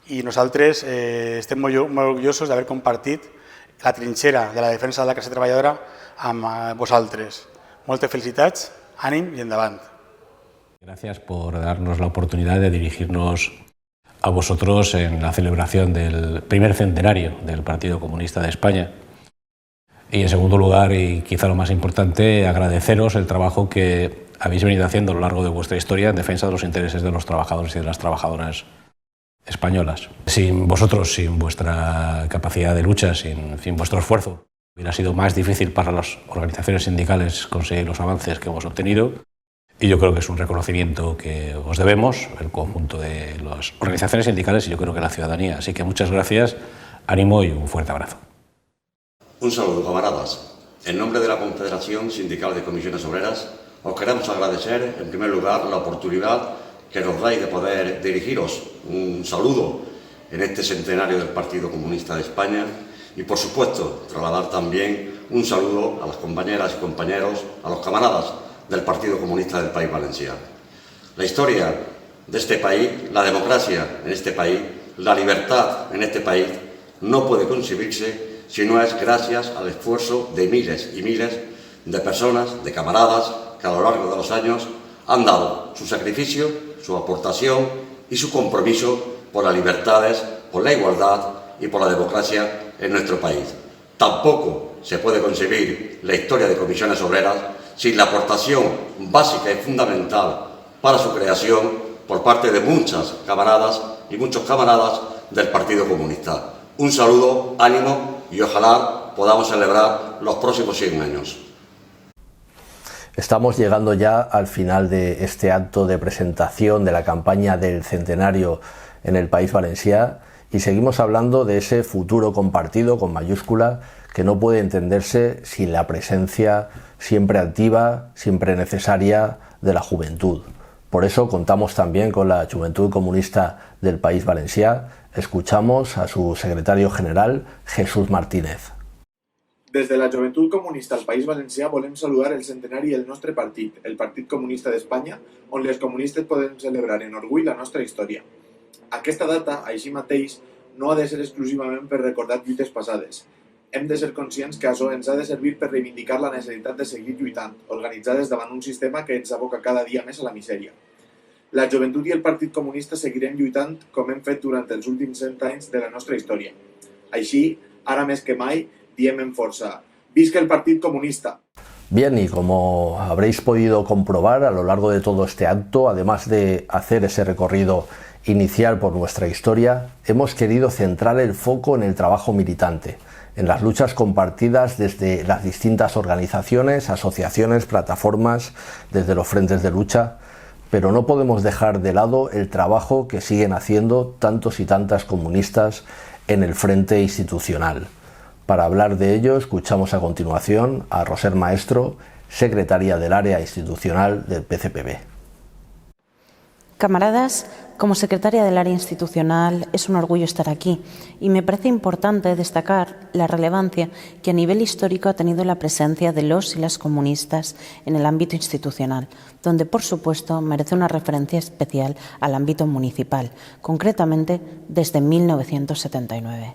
S3: i nosaltres estem molt orgullosos d'haver compartit la trinxera de la defensa de la classe treballadora amb vosaltres. Moltes felicitats, ànim i endavant.
S4: Gracias por darnos la oportunidad de dirigirnos a vosotros en la celebración del primer centenario del Partido Comunista de España. Y en segundo lugar, y quizá lo más importante, agradeceros el trabajo que habéis venido haciendo a lo largo de vuestra historia en defensa de los intereses de los trabajadores y de las trabajadoras españolas. Sin vosotros, sin vuestra capacidad de lucha, sin vuestro esfuerzo, hubiera sido más difícil para las organizaciones sindicales conseguir los avances que hemos obtenido. Y yo creo que es un reconocimiento que os debemos, el conjunto de las organizaciones sindicales y yo creo que la ciudadanía. Así que muchas gracias, ánimo y un fuerte abrazo.
S23: Un saludo, camaradas. En nombre de la Confederación Sindical de Comisiones Obreras, os queremos agradecer, en primer lugar, la oportunidad que nos dais de poder dirigiros un saludo en este centenario del Partido Comunista de España y, por supuesto, trasladar también un saludo a las compañeras y compañeros, a los camaradas del Partido Comunista del País Valenciano. La historia de este país, la democracia en este país, la libertad en este país no puede concebirse si no es gracias al esfuerzo de miles y miles de personas, de camaradas, que a lo largo de los años han dado su sacrificio, su aportación y su compromiso por las libertades, por la igualdad y por la democracia en nuestro país. Tampoco se puede concebir la historia de Comisiones Obreras sin la aportación básica y fundamental para su creación por parte de muchas camaradas y muchos camaradas del Partido Comunista. Un saludo, ánimo y ojalá podamos celebrar los próximos 100 años.
S1: Estamos llegando ya al final de este acto de presentación de la campaña del centenario en el País Valencià y seguimos hablando de ese futuro compartido con mayúscula que no puede entenderse sin la presencia siempre activa, siempre necesaria de la juventud. Por eso contamos también con la Joventut Comunista del País Valencià. Escuchamos a su secretario general, Jesús Martínez.
S5: Des de la Joventut Comunista al País Valencià volem saludar el centenari del nostre partit, el Partit Comunista d'Espanya, on les comunistes podem celebrar en orgull la nostra història. Aquesta data, així mateix, no ha de ser exclusivament per recordar lluites passades. Hem de ser conscients que això ens ha de servir per reivindicar la necessitat de seguir lluitant, organitzades davant un sistema que ens aboca cada dia més a la misèria. La joventut i el Partit Comunista seguirem lluitant com hem fet durant els últims 100 anys de la nostra història. Així, ara més que mai, diem en fuerza, ¡visca el Partido Comunista!
S1: Bien, y como habréis podido comprobar a lo largo de todo este acto, además de hacer ese recorrido inicial por nuestra historia, hemos querido centrar el foco en el trabajo militante, en las luchas compartidas desde las distintas organizaciones, asociaciones, plataformas, desde los frentes de lucha, pero no podemos dejar de lado el trabajo que siguen haciendo tantos y tantas comunistas en el frente institucional. Para hablar de ello, escuchamos a continuación a Roser Maestro, secretaria del área institucional del PCPB.
S6: Camaradas, como secretaria del área institucional es un orgullo estar aquí y me parece importante destacar la relevancia que a nivel histórico ha tenido la presencia de los y las comunistas en el ámbito institucional, donde por supuesto merece una referencia especial al ámbito municipal, concretamente desde 1979.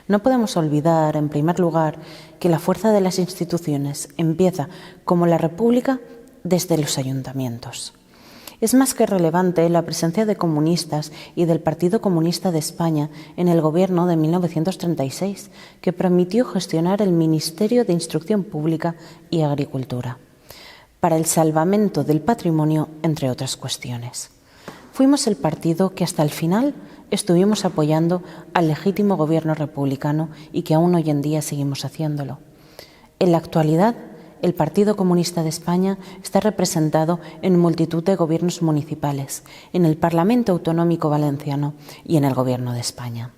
S6: No podemos olvidar, en primer lugar, que la fuerza de las instituciones empieza, como la República, desde los ayuntamientos. Es más que relevante la presencia de comunistas y del Partido Comunista de España en el gobierno de 1936, que permitió gestionar el Ministerio de Instrucción Pública y Agricultura, para el salvamento del patrimonio, entre otras cuestiones. Fuimos el partido que hasta el final estuvimos apoyando al legítimo gobierno republicano y que aún hoy en día seguimos haciéndolo. En la actualidad, el Partido Comunista de España está representado en multitud de gobiernos municipales, en el Parlamento Autonómico Valenciano y en el Gobierno de España.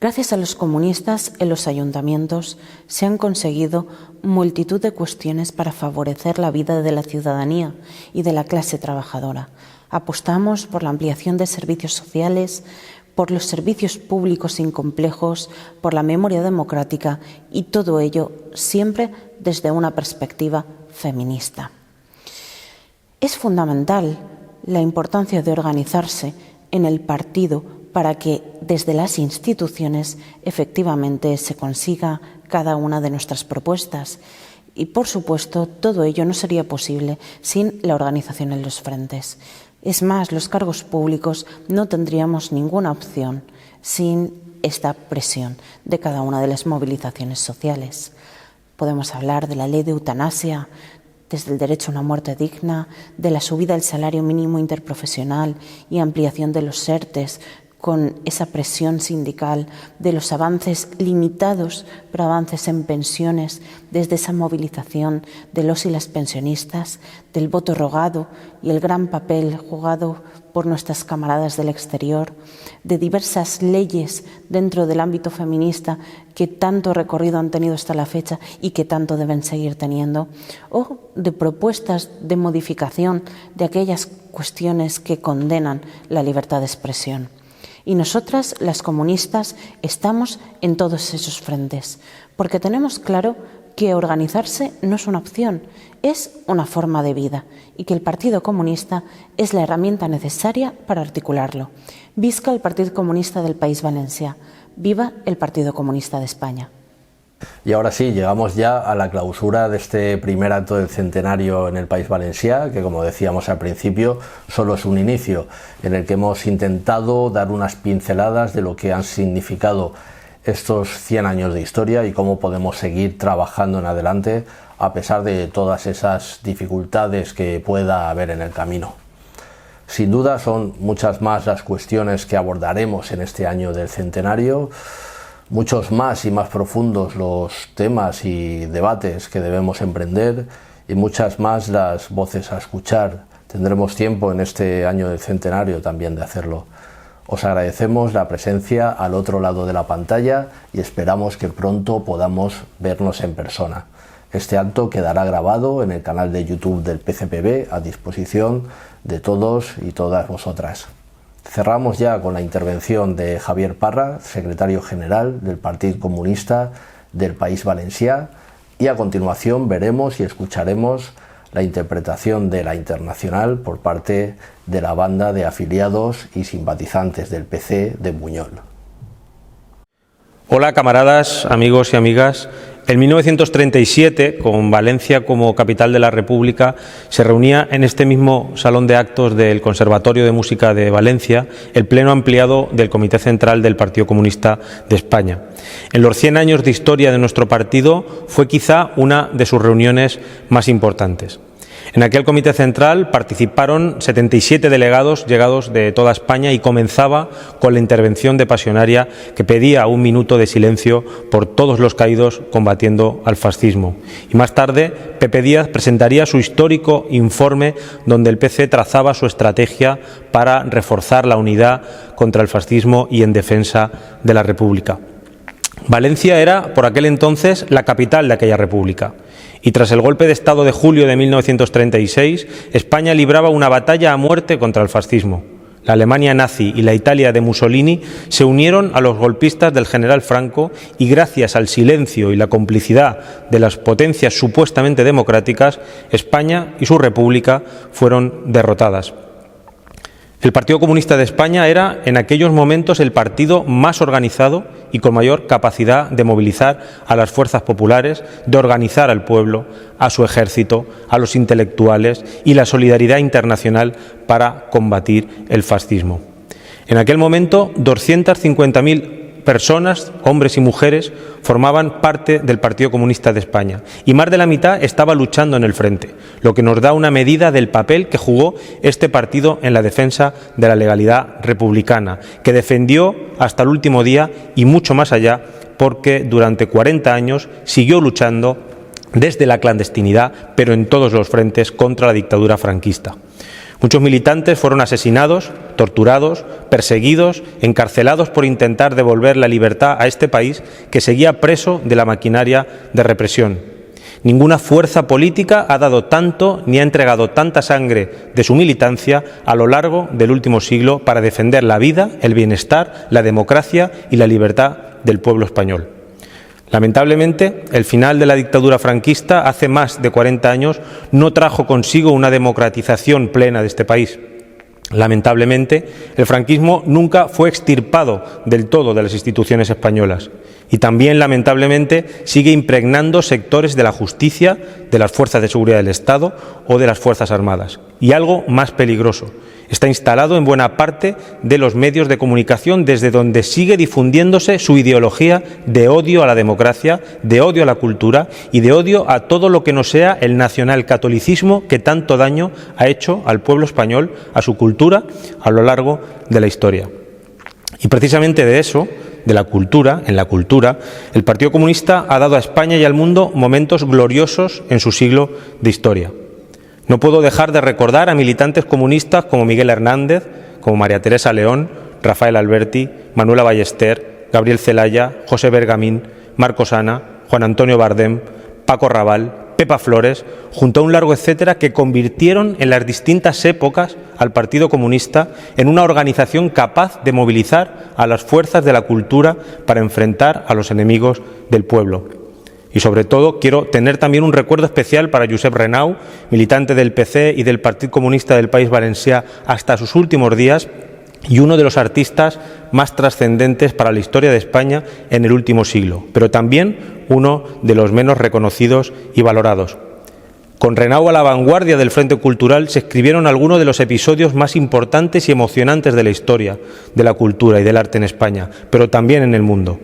S6: Gracias a los comunistas, en los ayuntamientos se han conseguido multitud de cuestiones para favorecer la vida de la ciudadanía y de la clase trabajadora. Apostamos por la ampliación de servicios sociales, por los servicios públicos sin complejos, por la memoria democrática y todo ello siempre desde una perspectiva feminista. Es fundamental la importancia de organizarse en el partido para que desde las instituciones efectivamente se consiga cada una de nuestras propuestas. Y, por supuesto, todo ello no sería posible sin la organización en los frentes. Es más, los cargos públicos no tendríamos ninguna opción sin esta presión de cada una de las movilizaciones sociales. Podemos hablar de la ley de eutanasia, desde el derecho a una muerte digna, de la subida del salario mínimo interprofesional y ampliación de los ERTEs, con esa presión sindical, de los avances limitados, pero avances en pensiones, desde esa movilización de los y las pensionistas, del voto rogado y el gran papel jugado por nuestras camaradas del exterior, de diversas leyes dentro del ámbito feminista que tanto recorrido han tenido hasta la fecha y que tanto deben seguir teniendo, o de propuestas de modificación de aquellas cuestiones que condenan la libertad de expresión. Y nosotras, las comunistas, estamos en todos esos frentes, porque tenemos claro que organizarse no es una opción, es una forma de vida y que el Partido Comunista es la herramienta necesaria para articularlo. Visca el Partido Comunista del País Valencià, viva el Partido Comunista de España.
S1: Y ahora sí, llegamos ya a la clausura de este primer acto del centenario en el País Valencià, que como decíamos al principio, solo es un inicio, en el que hemos intentado dar unas pinceladas de lo que han significado estos 100 años de historia y cómo podemos seguir trabajando en adelante a pesar de todas esas dificultades que pueda haber en el camino. Sin duda son muchas más las cuestiones que abordaremos en este año del centenario, muchos más y más profundos los temas y debates que debemos emprender y muchas más las voces a escuchar. Tendremos tiempo en este año del centenario también de hacerlo. Os agradecemos la presencia al otro lado de la pantalla y esperamos que pronto podamos vernos en persona. Este acto quedará grabado en el canal de YouTube del PCPB a disposición de todos y todas vosotras. Cerramos ya con la intervención de Javier Parra, secretario general del Partido Comunista del País Valencià, y a continuación veremos y escucharemos la interpretación de la Internacional por parte de la banda de afiliados y simpatizantes del PC de Buñol.
S7: Hola camaradas, amigos y amigas. En 1937, con Valencia como capital de la República, se reunía en este mismo salón de actos del Conservatorio de Música de Valencia el pleno ampliado del Comité Central del Partido Comunista de España. En los 100 años de historia de nuestro partido fue quizá una de sus reuniones más importantes. En aquel Comité Central participaron 77 delegados llegados de toda España y comenzaba con la intervención de Pasionaria, que pedía 1 minuto de silencio por todos los caídos combatiendo al fascismo. Y más tarde, Pepe Díaz presentaría su histórico informe donde el PC trazaba su estrategia para reforzar la unidad contra el fascismo y en defensa de la República. Valencia era, por aquel entonces, la capital de aquella república. Y tras el golpe de Estado de julio de 1936, España libraba una batalla a muerte contra el fascismo. La Alemania nazi y la Italia de Mussolini se unieron a los golpistas del general Franco y gracias al silencio y la complicidad de las potencias supuestamente democráticas, España y su república fueron derrotadas. El Partido Comunista de España era en aquellos momentos el partido más organizado y con mayor capacidad de movilizar a las fuerzas populares, de organizar al pueblo, a su ejército, a los intelectuales y la solidaridad internacional para combatir el fascismo. En aquel momento, 250.000 personas, hombres y mujeres, formaban parte del Partido Comunista de España y más de la mitad estaba luchando en el frente, lo que nos da una medida del papel que jugó este partido en la defensa de la legalidad republicana, que defendió hasta el último día y mucho más allá, porque durante 40 años siguió luchando desde la clandestinidad, pero en todos los frentes contra la dictadura franquista. Muchos militantes fueron asesinados, torturados, perseguidos, encarcelados por intentar devolver la libertad a este país que seguía preso de la maquinaria de represión. Ninguna fuerza política ha dado tanto ni ha entregado tanta sangre de su militancia a lo largo del último siglo para defender la vida, el bienestar, la democracia y la libertad del pueblo español. Lamentablemente, el final de la dictadura franquista hace más de 40 años no trajo consigo una democratización plena de este país. Lamentablemente, el franquismo nunca fue extirpado del todo de las instituciones españolas y también, lamentablemente, sigue impregnando sectores de la justicia, de las fuerzas de seguridad del Estado o de las Fuerzas Armadas. Y algo más peligroso, está instalado en buena parte de los medios de comunicación desde donde sigue difundiéndose su ideología de odio a la democracia, de odio a la cultura y de odio a todo lo que no sea el nacionalcatolicismo que tanto daño ha hecho al pueblo español, a su cultura, a lo largo de la historia. Y precisamente de eso, de la cultura, en la cultura, el Partido Comunista ha dado a España y al mundo momentos gloriosos en su siglo de historia. No puedo dejar de recordar a militantes comunistas como Miguel Hernández, como María Teresa León, Rafael Alberti, Manuela Ballester, Gabriel Celaya, José Bergamín, Marcos Ana, Juan Antonio Bardem, Paco Raval, Pepa Flores, junto a un largo etcétera que convirtieron en las distintas épocas al Partido Comunista en una organización capaz de movilizar a las fuerzas de la cultura para enfrentar a los enemigos del pueblo. Y sobre todo quiero tener también un recuerdo especial para Josep Renau, militante del PC y del Partido Comunista del País Valencià hasta sus últimos días y uno de los artistas más trascendentes para la historia de España en el último siglo, pero también uno de los menos reconocidos y valorados. Con Renau a la vanguardia del Frente Cultural se escribieron algunos de los episodios más importantes y emocionantes de la historia, de la cultura y del arte en España, pero también en el mundo.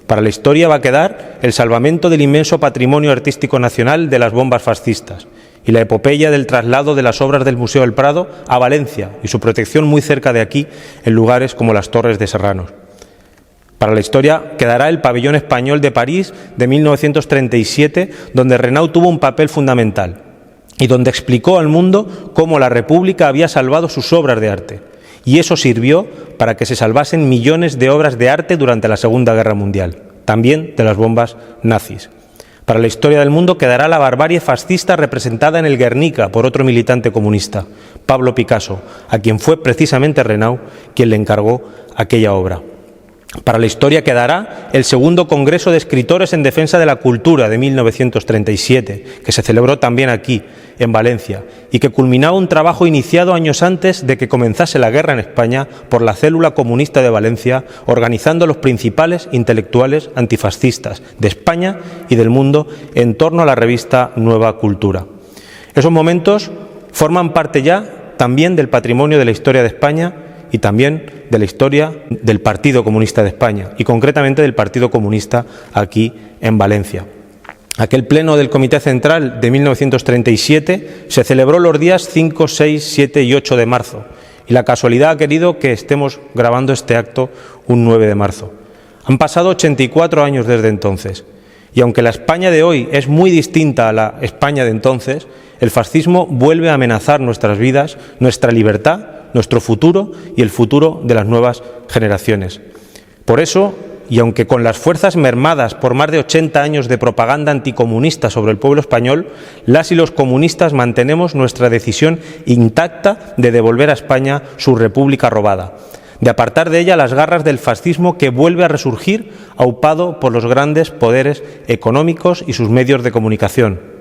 S7: Para la historia va a quedar el salvamento del inmenso patrimonio artístico nacional de las bombas fascistas y la epopeya del traslado de las obras del Museo del Prado a Valencia y su protección muy cerca de aquí en lugares como las Torres de Serranos. Para la historia quedará el Pabellón Español de París de 1937, donde Renau tuvo un papel fundamental y donde explicó al mundo cómo la República había salvado sus obras de arte. Y eso sirvió para que se salvasen millones de obras de arte durante la Segunda Guerra Mundial, también de las bombas nazis. Para la historia del mundo quedará la barbarie fascista representada en el Guernica por otro militante comunista, Pablo Picasso, a quien fue precisamente Renau quien le encargó aquella obra. Para la historia quedará el segundo Congreso de Escritores en Defensa de la Cultura de 1937, que se celebró también aquí, en Valencia, y que culminaba un trabajo iniciado años antes de que comenzase la guerra en España por la Célula Comunista de Valencia, organizando los principales intelectuales antifascistas de España y del mundo en torno a la revista Nueva Cultura. Esos momentos forman parte ya también del patrimonio de la historia de España y también de la historia del Partido Comunista de España, y concretamente del Partido Comunista aquí en Valencia. Aquel pleno del Comité Central de 1937 se celebró los días 5, 6, 7 y 8 de marzo, y la casualidad ha querido que estemos grabando este acto un 9 de marzo. Han pasado 84 años desde entonces, y aunque la España de hoy es muy distinta a la España de entonces, el fascismo vuelve a amenazar nuestras vidas, nuestra libertad, nuestro futuro y el futuro de las nuevas generaciones. Por eso, y aunque con las fuerzas mermadas por más de 80 años de propaganda anticomunista sobre el pueblo español, las y los comunistas mantenemos nuestra decisión intacta de devolver a España su república robada, de apartar de ella las garras del fascismo que vuelve a resurgir aupado por los grandes poderes económicos y sus medios de comunicación,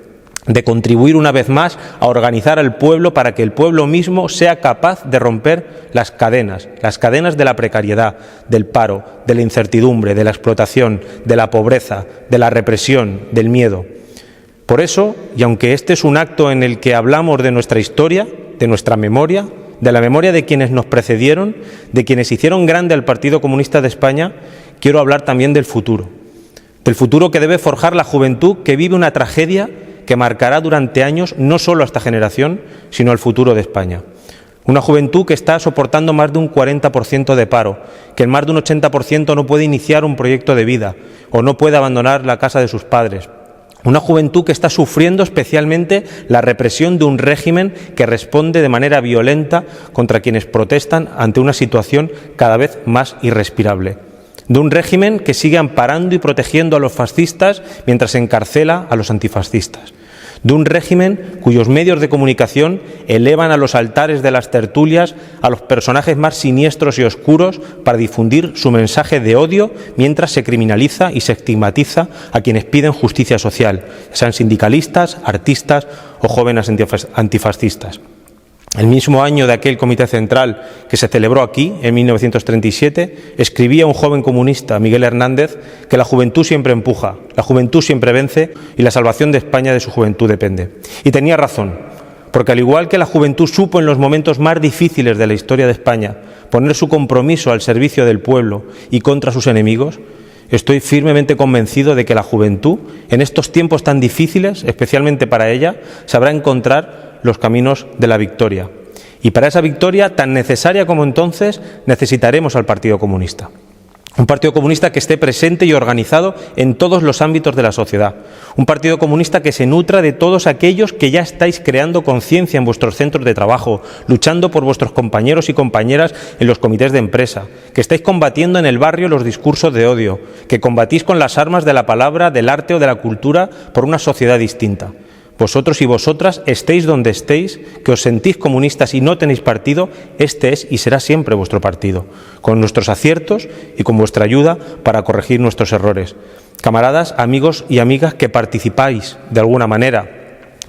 S7: de contribuir una vez más a organizar al pueblo para que el pueblo mismo sea capaz de romper las cadenas de la precariedad, del paro, de la incertidumbre, de la explotación, de la pobreza, de la represión, del miedo. Por eso, y aunque este es un acto en el que hablamos de nuestra historia, de nuestra memoria, de la memoria de quienes nos precedieron, de quienes hicieron grande al Partido Comunista de España, quiero hablar también del futuro que debe forjar la juventud que vive una tragedia que marcará durante años no solo a esta generación, sino al futuro de España. Una juventud que está soportando más de un 40% de paro, que en más de un 80% no puede iniciar un proyecto de vida o no puede abandonar la casa de sus padres. Una juventud que está sufriendo especialmente la represión de un régimen que responde de manera violenta contra quienes protestan ante una situación cada vez más irrespirable. De un régimen que sigue amparando y protegiendo a los fascistas mientras encarcela a los antifascistas. De un régimen cuyos medios de comunicación elevan a los altares de las tertulias a los personajes más siniestros y oscuros para difundir su mensaje de odio mientras se criminaliza y se estigmatiza a quienes piden justicia social, sean sindicalistas, artistas o jóvenes antifascistas. El mismo año de aquel Comité Central que se celebró aquí, en 1937, escribía un joven comunista, Miguel Hernández, que la juventud siempre empuja, la juventud siempre vence y la salvación de España de su juventud depende. Y tenía razón, porque al igual que la juventud supo en los momentos más difíciles de la historia de España poner su compromiso al servicio del pueblo y contra sus enemigos, estoy firmemente convencido de que la juventud, en estos tiempos tan difíciles, especialmente para ella, sabrá encontrar los caminos de la victoria. Y para esa victoria, tan necesaria como entonces, necesitaremos al Partido Comunista. Un Partido Comunista que esté presente y organizado en todos los ámbitos de la sociedad. Un Partido Comunista que se nutra de todos aquellos que ya estáis creando conciencia en vuestros centros de trabajo, luchando por vuestros compañeros y compañeras en los comités de empresa, que estáis combatiendo en el barrio los discursos de odio, que combatís con las armas de la palabra, del arte o de la cultura por una sociedad distinta. Vosotros y vosotras estéis donde estéis, que os sentís comunistas y no tenéis partido, este es y será siempre vuestro partido, con nuestros aciertos y con vuestra ayuda para corregir nuestros errores. Camaradas, amigos y amigas que participáis de alguna manera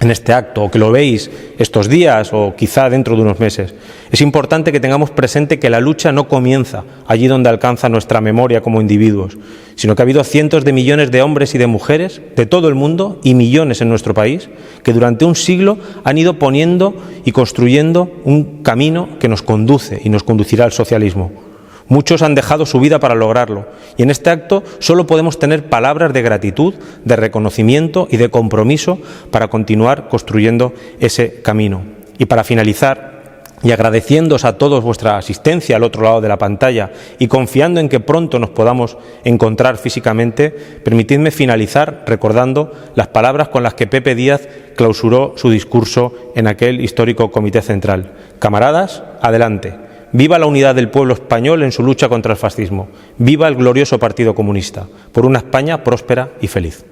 S7: en este acto, o que lo veis estos días o quizá dentro de unos meses, es importante que tengamos presente que la lucha no comienza allí donde alcanza nuestra memoria como individuos, sino que ha habido cientos de millones de hombres y de mujeres de todo el mundo y millones en nuestro país que durante un siglo han ido poniendo y construyendo un camino que nos conduce y nos conducirá al socialismo. Muchos han dejado su vida para lograrlo y en este acto solo podemos tener palabras de gratitud, de reconocimiento y de compromiso para continuar construyendo ese camino. Y para finalizar, y agradeciéndoos a todos vuestra asistencia al otro lado de la pantalla y confiando en que pronto nos podamos encontrar físicamente, permitidme finalizar recordando las palabras con las que Pepe Díaz clausuró su discurso en aquel histórico Comité Central. Camaradas, adelante. Viva la unidad del pueblo español en su lucha contra el fascismo. Viva el glorioso Partido Comunista, por una España próspera y feliz.